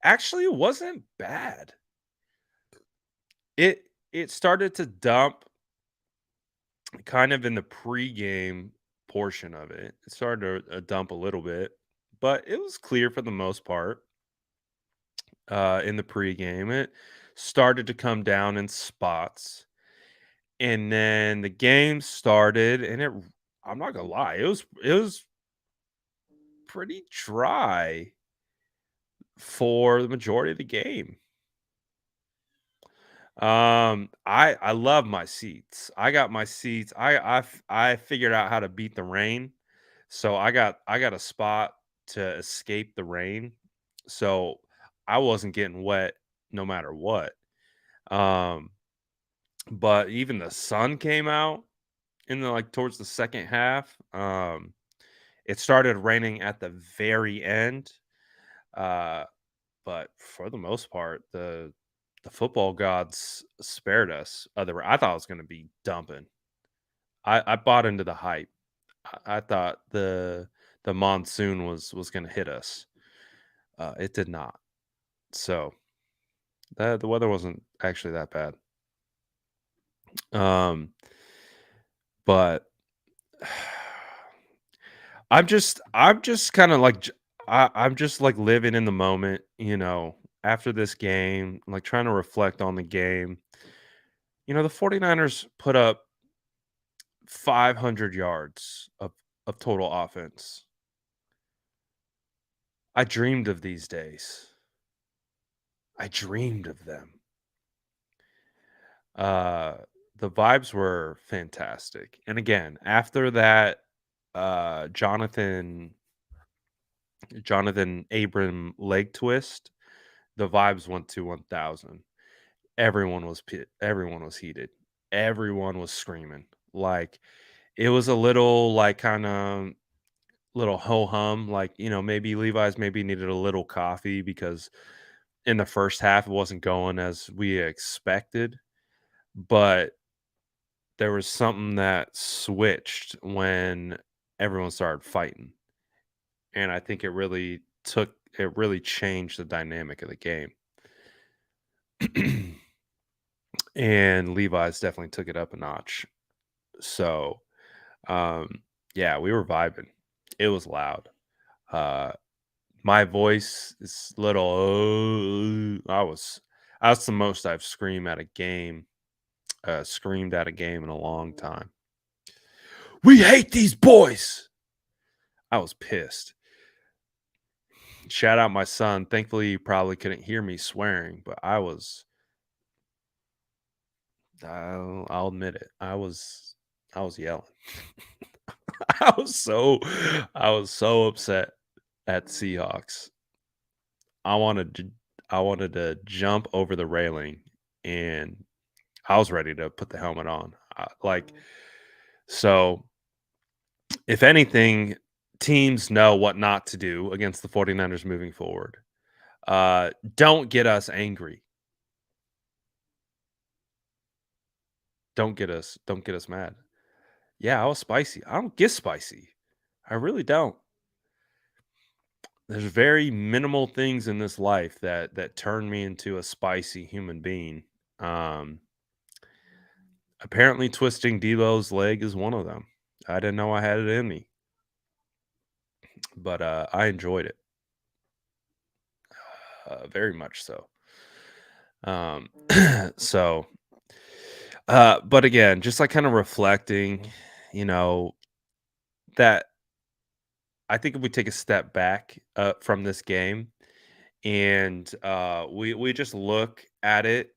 Actually, it wasn't bad. It started to dump kind of in the pregame portion of it. It started to dump a little bit, but it was clear for the most part. In the pregame, it started to come down in spots, and then the game started, and I'm not gonna lie, it was pretty dry for the majority of the game. I love my seats. I got my seats. I figured out how to beat the rain. So I got a spot to escape the rain. So I wasn't getting wet no matter what. Um, but even the sun came out in the like towards the second half. It started raining at the very end. Uh But for the most part, the football gods spared us. I thought it was gonna be dumping. I bought into the hype. I thought the monsoon was gonna hit us. It did not. So, the weather wasn't actually that bad. Um, but I'm just kinda like I'm just, like, living in the moment, after this game, like, trying to reflect on the game. The 49ers put up 500 yards of total offense. I dreamed of these days. I dreamed of them. Uh, the vibes were fantastic. And again, after that, Jonathan Abram leg twist, the vibes went to 1,000. Everyone was heated. Everyone was screaming. Like, it was a little like kind of little ho hum, like, maybe Levi's maybe needed a little coffee because in the first half it wasn't going as we expected, but there was something that switched when everyone started fighting. And I think it really changed the dynamic of the game. And Levi's definitely took it up a notch. So, um, yeah, we were vibing. It was loud. Uh, my voice is little. That's the most I've screamed at a game in a long time. We hate these boys. I was pissed. Shout out my son. Thankfully, you probably couldn't hear me swearing, but I'll admit it. I was yelling. I was so I was so upset at Seahawks. I wanted to I wanted to jump over the railing, and I was ready to put the helmet on. So if anything, teams know what not to do against the 49ers moving forward. Don't get us angry. Don't get us mad. Yeah, I was spicy. I don't get spicy. I really don't. there's very minimal things in this life that turn me into a spicy human being. Um, Apparently twisting Delo's leg is one of them. I didn't know I had it in me, but I enjoyed it very much so. Um, so, but again, just like kind of reflecting, you know, that I think if we take a step back from this game and we just look at it,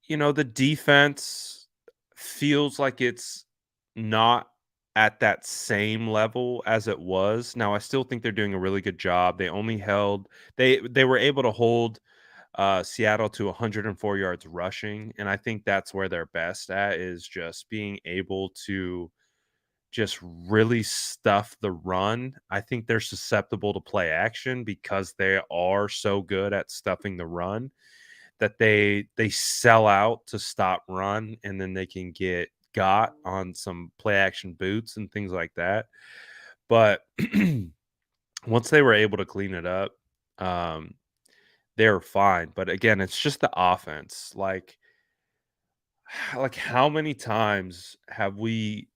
the defense feels like it's not at that same level as it was. Now, I still think they're doing a really good job. They were able to hold Seattle to 104 yards rushing, and I think that's where they're best at is just being able to just really stuff the run. I think they're susceptible to play action because they are so good at stuffing the run that they sell out to stop run, and then they can get got on some play action boots and things like that. But once they were able to clean it up, um, they were fine. But again, it's just the offense. Like how many times have we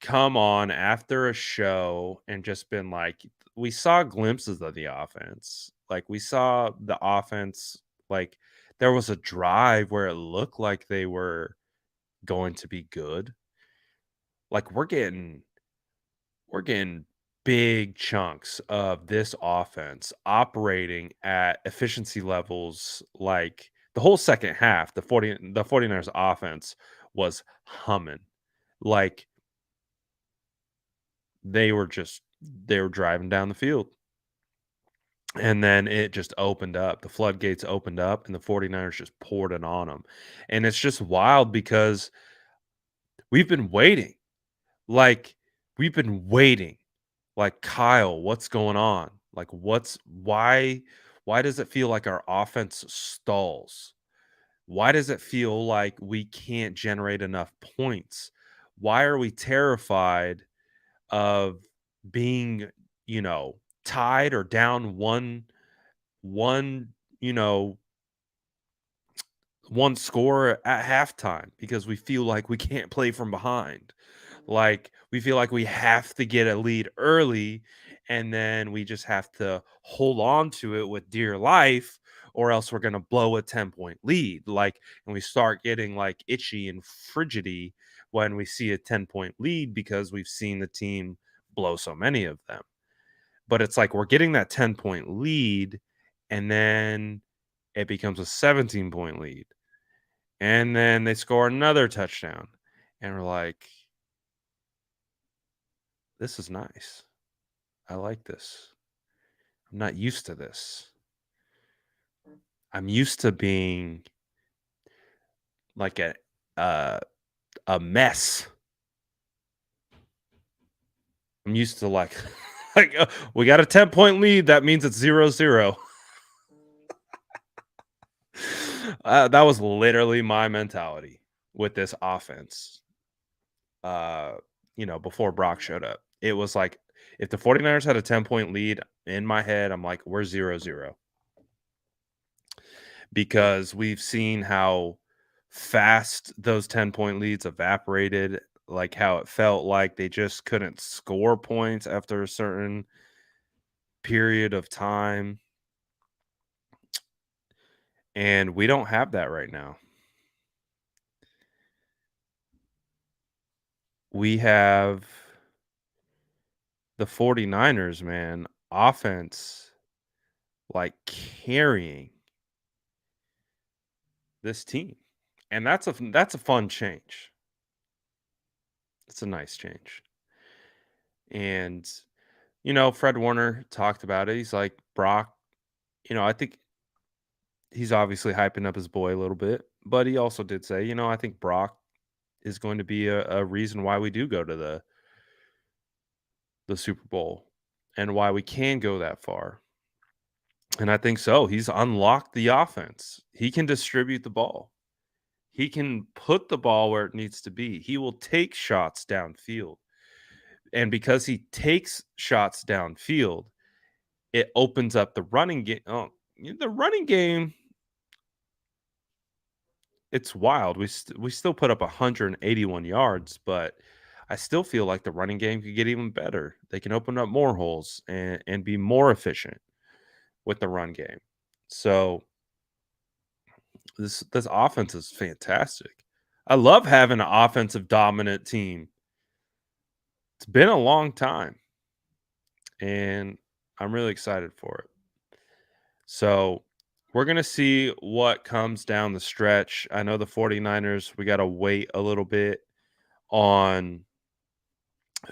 come on after a show and just been like, we saw glimpses of the offense. Like we saw the offense, like there was a drive where it looked like they were going to be good. Like we're getting big chunks of this offense operating at efficiency levels like the whole second half, the 49ers offense was humming. Like they were driving down the field. And then it just opened up. The floodgates opened up and the 49ers just poured it on them. And it's just wild because we've been waiting. Like we've been waiting. Like Kyle, what's going on? Like why does it feel like our offense stalls? Why does it feel like we can't generate enough points? Why are we terrified of being, tied or down one, you know, one score at halftime because we feel like we can't play from behind. Like we feel like we have to get a lead early and then we just have to hold on to it with dear life or else we're going to blow a 10-point lead. Like, and we start getting like itchy and frigidy when we see a 10-point lead because we've seen the team blow so many of them. But it's like we're getting that 10-point lead and then it becomes a 17-point lead. And then they score another touchdown. And we're like, this is nice. I like this. I'm not used to this. I'm used to being like uh, a mess. I'm used to like like we got a 10-point lead. That means it's 0-0. That was literally my mentality with this offense. Uh, before Brock showed up. It was like if the 49ers had a 10-point lead in my head, I'm like, we're 0-0. Because we've seen how fast those 10-point leads evaporated, like how it felt like they just couldn't score points after a certain period of time. And we don't have that right now. We have the 49ers, man, offense like carrying this team. And that's a fun change. It's a nice change. And Fred Warner talked about it. He's like, Brock, I think he's obviously hyping up his boy a little bit, but he also did say, I think Brock is going to be a reason why we do go to the Super Bowl and why we can go that far. And I think so. He's unlocked the offense. He can distribute the ball. He can put the ball where it needs to be. He will take shots downfield. And because he takes shots downfield, it opens up the running game. Oh, the running game, it's wild. We still put up 181 yards, but I still feel like the running game could get even better. They can open up more holes and be more efficient with the run game. So this offense is fantastic. I love having an offensive dominant team. It's been a long time, and I'm really excited for it. So we're going to see what comes down the stretch. I know the 49ers, we got to wait a little bit on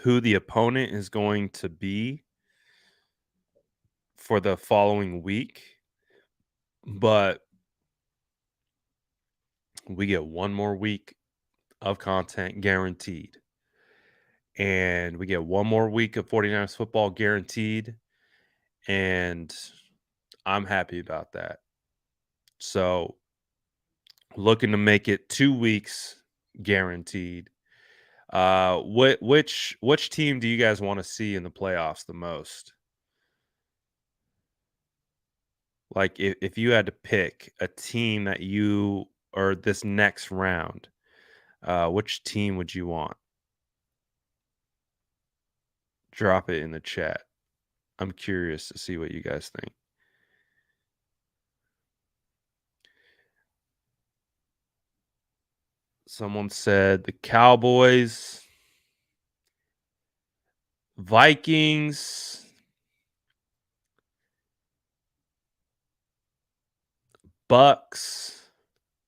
who the opponent is going to be for the following week, but we get one more week of content guaranteed. And we get one more week of 49ers football guaranteed. And I'm happy about that. So looking to make it 2 weeks guaranteed. Which team do you guys want to see in the playoffs the most? Like if you had to pick a team that you or this next round, which team would you want? Drop it in the chat. I'm curious to see what you guys think. Someone said the Cowboys, Vikings, Bucks,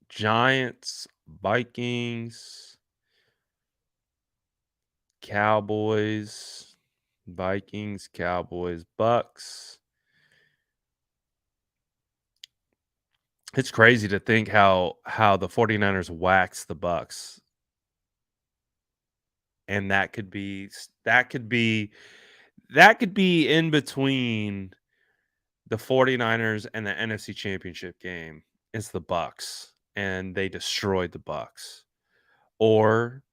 Giants, Vikings, Cowboys, Vikings, Cowboys, Bucks. It's crazy to think how the 49ers waxed the Bucks. And that could be in between the 49ers and the NFC Championship game. It's the Bucks, and they destroyed the Bucks. Or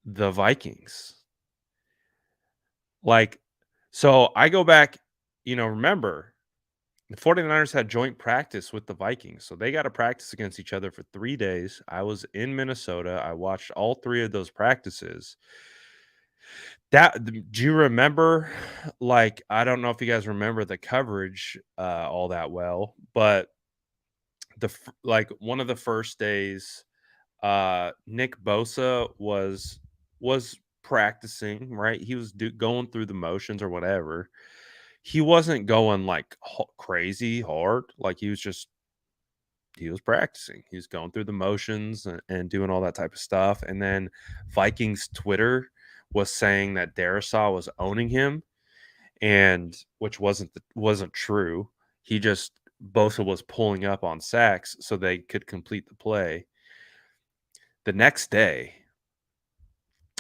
the Vikings. Like, so I go back, remember, the 49ers had joint practice with the Vikings. So they got to practice against each other for 3 days. I was in Minnesota. I watched all 3 of those practices. Do you remember, like, I don't know if you guys remember the coverage all that well, but one of the first days, Nick Bosa was practicing, right? He was going through the motions or whatever. He wasn't going like crazy hard. Like he was practicing. He was going through the motions and doing all that type of stuff. And then Vikings Twitter was saying that Darisaw was owning him, and which wasn't true. He just Bosa was pulling up on sacks so they could complete the play. The next day,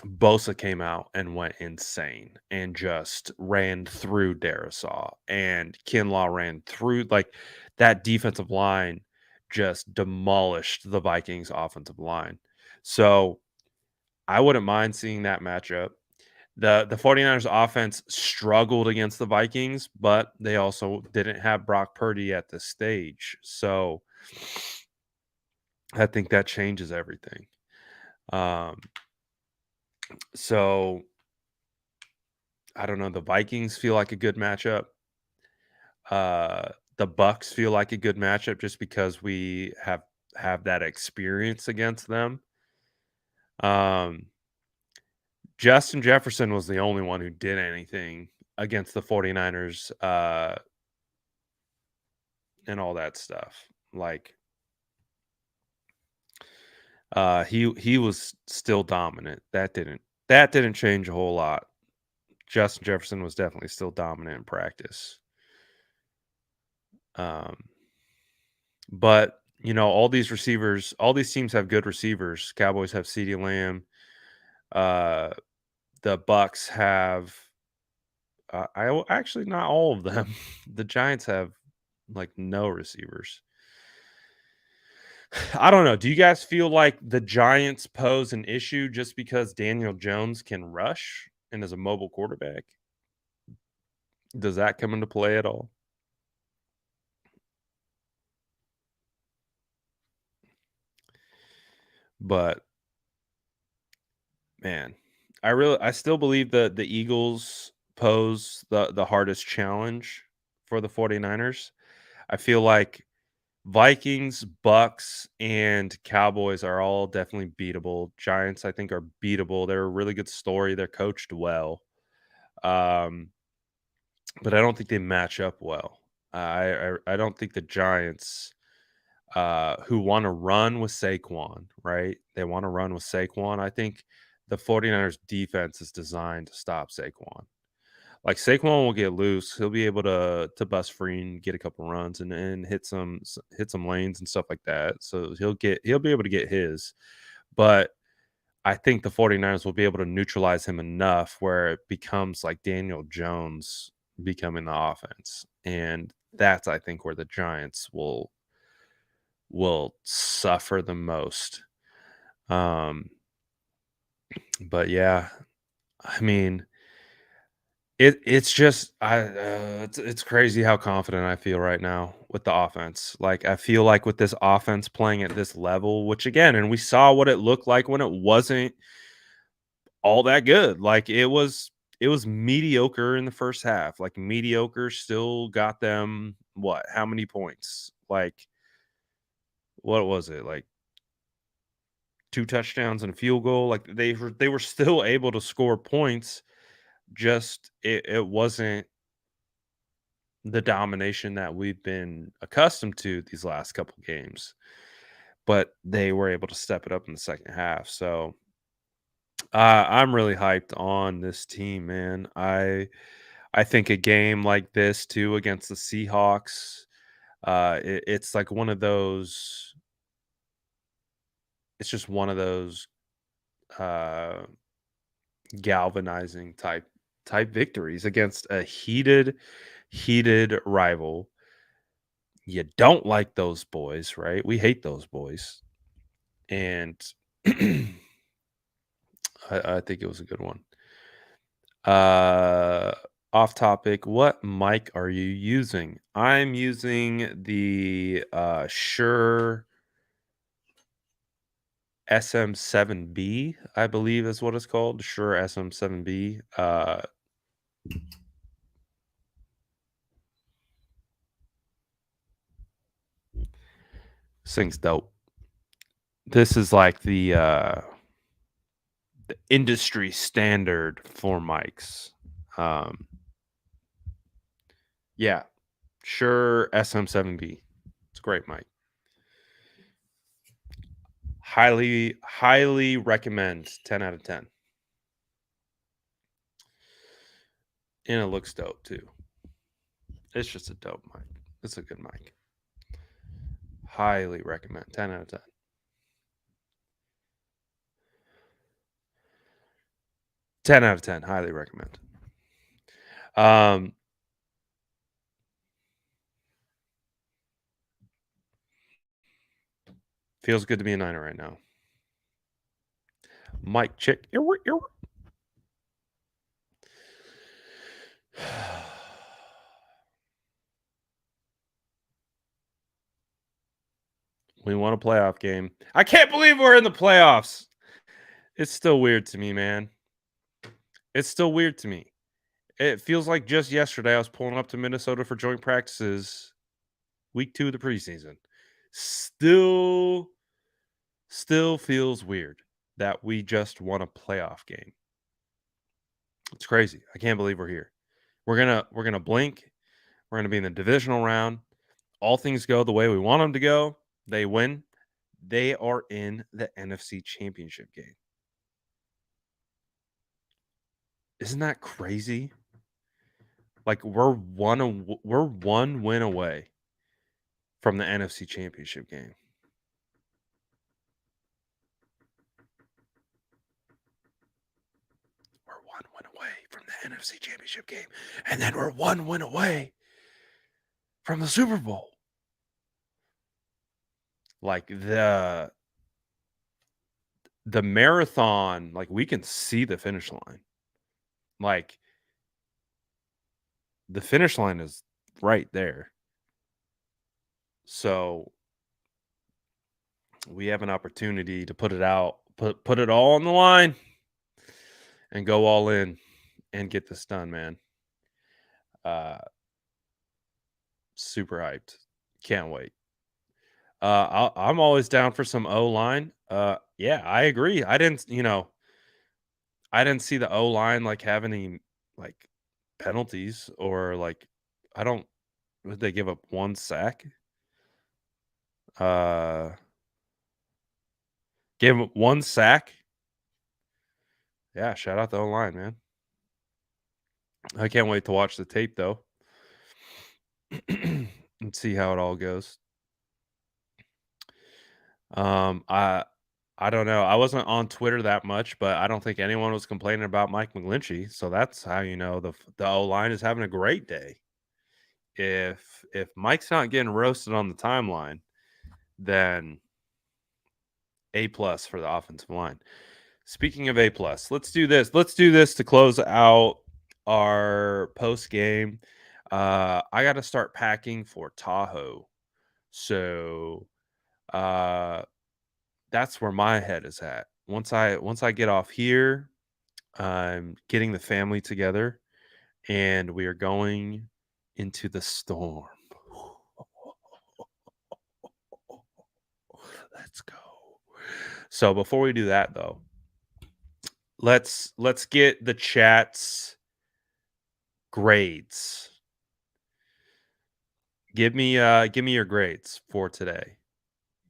Bosa came out and went insane and just ran through Darisaw, and Kinlaw ran through. Like, that defensive line just demolished the Vikings offensive line. So I wouldn't mind seeing that matchup. The 49ers offense struggled against the Vikings, but they also didn't have Brock Purdy at this stage. So I think that changes everything. So I don't know. The Vikings feel like a good matchup. The Bucks feel like a good matchup just because we have that experience against them. Justin Jefferson was the only one who did anything against the 49ers and all that stuff. Like, he was still dominant. That didn't change a whole lot. Justin Jefferson was definitely still dominant in practice. But all these receivers, all these teams have good receivers. Cowboys have CeeDee Lamb. The Bucks have actually not all of them. The Giants have like no receivers. I don't know. Do you guys feel like the Giants pose an issue just because Daniel Jones can rush and is a mobile quarterback? Does that come into play at all? But man, I still believe that the Eagles pose the hardest challenge for the 49ers. I feel like Vikings, Bucks, and Cowboys are all definitely beatable. Giants, I think, are beatable. They're a really good story. They're coached well. Um, but I don't think they match up well. I don't think the Giants, who want to run with Saquon, right? They want to run with Saquon. I think the 49ers defense is designed to stop Saquon. Like Saquon will get loose, he'll be able to bust free and get a couple runs and hit some lanes and stuff like that. So he'll be able to get his. But I think the 49ers will be able to neutralize him enough where it becomes like Daniel Jones becoming the offense. And that's I think where the Giants will suffer the most. Um, but yeah, I mean, it's just it's crazy how confident I feel right now with the offense. Like I feel like with this offense playing at this level, which again, and we saw what it looked like when it wasn't all that good. Like it was mediocre in the first half. Like mediocre still got them what? How many points? Like what was it? Like 2 touchdowns and a field goal. Like they were still able to score points. Just it wasn't the domination that we've been accustomed to these last couple games, but they were able to step it up in the second half. So I'm really hyped on this team, man. I think a game like this too against the Seahawks, it's like one of those. It's just one of those uh, galvanizing type victories against a heated rival. You don't like those boys, right? We hate those boys. And I think it was a good one. Uh, Off topic, what mic are you using? I'm using the Shure SM7B, I believe is what it's called. Shure SM7B. This thing's dope. This is like the industry standard for mics. Um, yeah, Shure SM7B. It's a great mic. Highly recommend. 10 out of 10. And it looks dope too. It's just a dope mic. It's a good mic. Highly recommend. 10 out of 10. 10 out of 10. Highly recommend. Um, Feels good to be a Niner right now. Mike check. We want a playoff game. I can't believe we're in the playoffs. It's still weird to me, man. It's still weird to me. It feels like just yesterday I was pulling up to Minnesota for joint practices, week 2 of the preseason. Still feels weird that we just won a playoff game. It's crazy. I can't believe we're here. We're gonna blink. We're gonna be in the divisional round. All things go the way we want them to go. They win. They are in the NFC Championship game. Isn't that crazy? Like we're one win away from the NFC Championship game. We're one win away from the NFC Championship game, and then we're one win away from the Super Bowl. Like the marathon, like we can see the finish line. Like the finish line is right there. So we have an opportunity to put it out, put it all on the line and go all in and get this done, man. Uh Super hyped. Can't wait. I'm always down for some O line. Yeah, I agree. I didn't see the O line like have any like penalties or like I don't. Would they give up one sack? Uh, Gave up one sack. Yeah, shout out the O line, man. I can't wait to watch the tape though and see how it all goes. I don't know. I wasn't on Twitter that much, but I don't think anyone was complaining about Mike McGlinchey. So that's how you know the O line is having a great day. If Mike's not getting roasted on the timeline, then A plus for the offensive line. Speaking of A plus, let's do this. Let's do this to close out our post game. I got to start packing for Tahoe, so that's where my head is at. Once I get off here, I'm getting the family together, and we are going into the storm. Let's go. So before we do that, though, let's get the chat's grades. Give me your grades for today.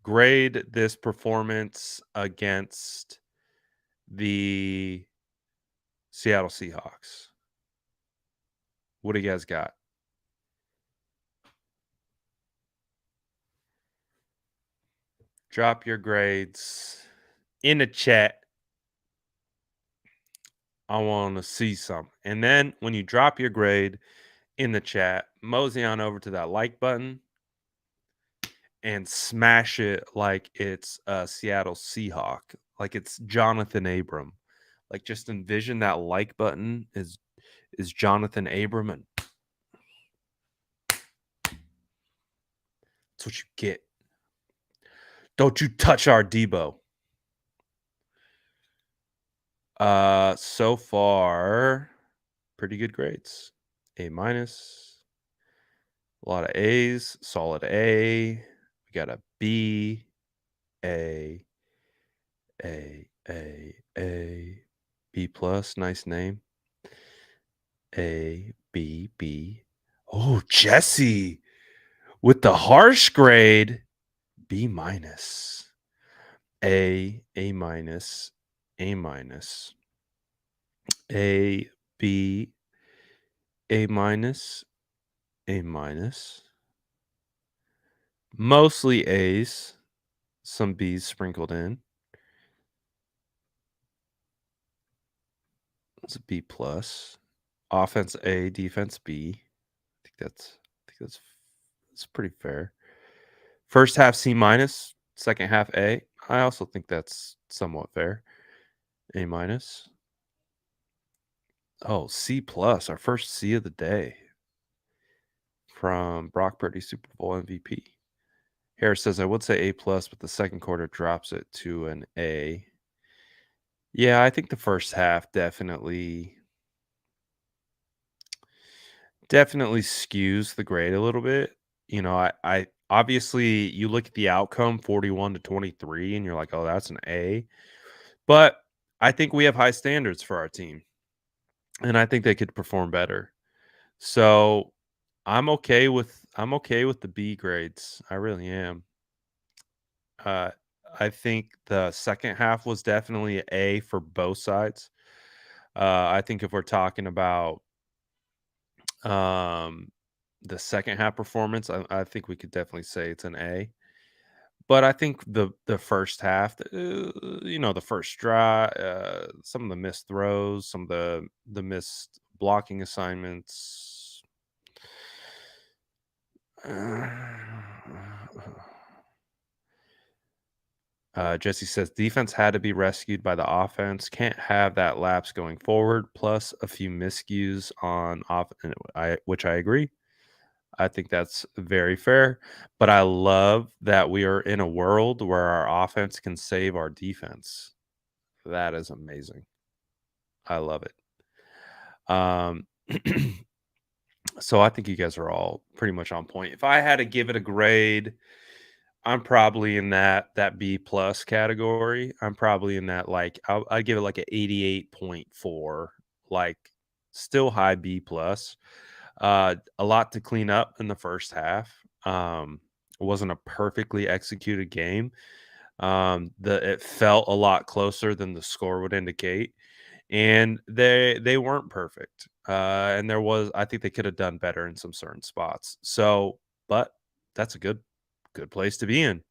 Grade this performance against the Seattle Seahawks. What do you guys got? Drop your grades in the chat. I want to see some. And then when you drop your grade in the chat, mosey on over to that like button and smash it like it's a Seattle Seahawk, like it's Jonathan Abram. Like just envision that like button is Jonathan Abram, and that's what you get. Don't you touch our Debo. So far, pretty good grades. A minus. A lot of A's. Solid A. We got a B. A. B plus. Nice name. A. B. B. Oh, Jesse with the harsh grade. B minus. A minus. A minus. A. B. A minus. A minus. Mostly A's. Some B's sprinkled in. It's a B plus. Offense A, defense B. I think that's pretty fair. First half C minus, second half A. I also think that's somewhat fair. A minus. Oh, C plus, our first C of the day from Brock Purdy, Super Bowl MVP. Harris says, I would say A plus, but the second quarter drops it to an A. Yeah, I think the first half definitely skews the grade a little bit. You know, I obviously you look at the outcome 41-23 and you're like, "Oh, that's an A." But I think we have high standards for our team, and I think they could perform better. So, I'm okay with the B grades. I really am. Uh I think the second half was definitely an A for both sides. I think if we're talking about Um, the second half performance, I think we could definitely say it's an A. But I think the first half, the first drive, some of the missed throws, some of the missed blocking assignments. Jesse says defense had to be rescued by the offense. Can't have that lapse going forward. Plus a few miscues on off, which I agree. I think that's very fair. But I love that we are in a world where our offense can save our defense. That is amazing. I love it. So I think you guys are all pretty much on point. If I had to give it a grade, I'm probably in that B plus category. I'm probably in that, like, I'd give it like an 88.4, like still high B plus. A lot to clean up in the first half. It wasn't a perfectly executed game. It felt a lot closer than the score would indicate, and they weren't perfect. And I think they could have done better in some certain spots. So, but that's a good place to be in.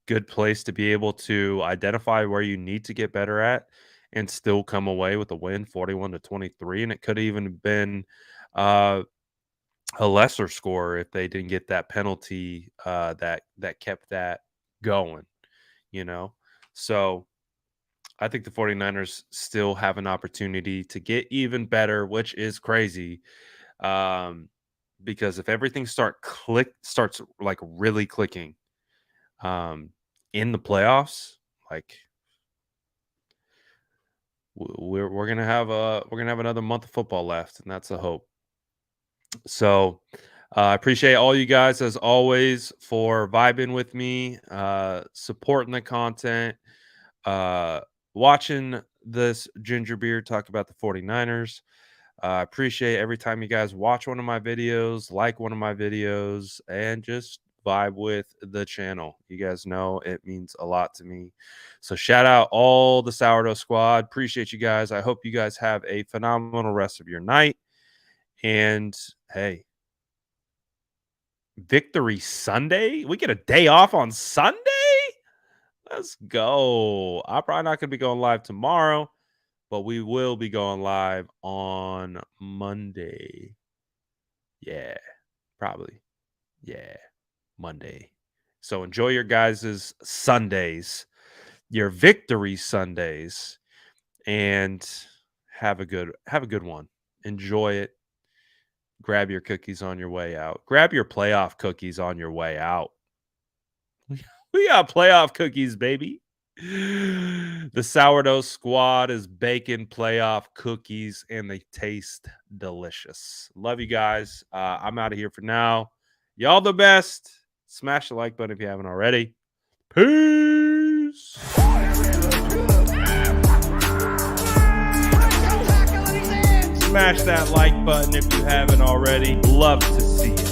Good place to be able to identify where you need to get better at and still come away with a win, 41-23. And it could have even been a lesser score if they didn't get that penalty that kept that going, you know? So I think the 49ers still have an opportunity to get even better, which is crazy. Because if everything starts like really clicking in the playoffs, like we're gonna have another month of football left, and that's a hope. So I appreciate all you guys as always for vibing with me, supporting the content, watching this ginger beer talk about the 49ers. I appreciate every time you guys watch one of my videos, like one of my videos, and just vibe with the channel. You guys know it means a lot to me. So shout out all the Sourdough Squad. Appreciate you guys. I hope you guys have a phenomenal rest of your night. And hey, Victory Sunday? We get a day off on Sunday? Let's go. I'm probably not going to be going live tomorrow, but we will be going live on Monday. Yeah, probably. Yeah, Monday. So enjoy your guys' Sundays, your Victory Sundays, and have a good one. Enjoy it. Grab your cookies on your way out. Grab your playoff cookies on your way out. We got playoff cookies, baby. The Sourdough Squad is baking playoff cookies, and they taste delicious. Love you guys. I'm out of here for now. Y'all the best. Smash the like button if you haven't already. Peace. Smash that like button if you haven't already. Love to see it.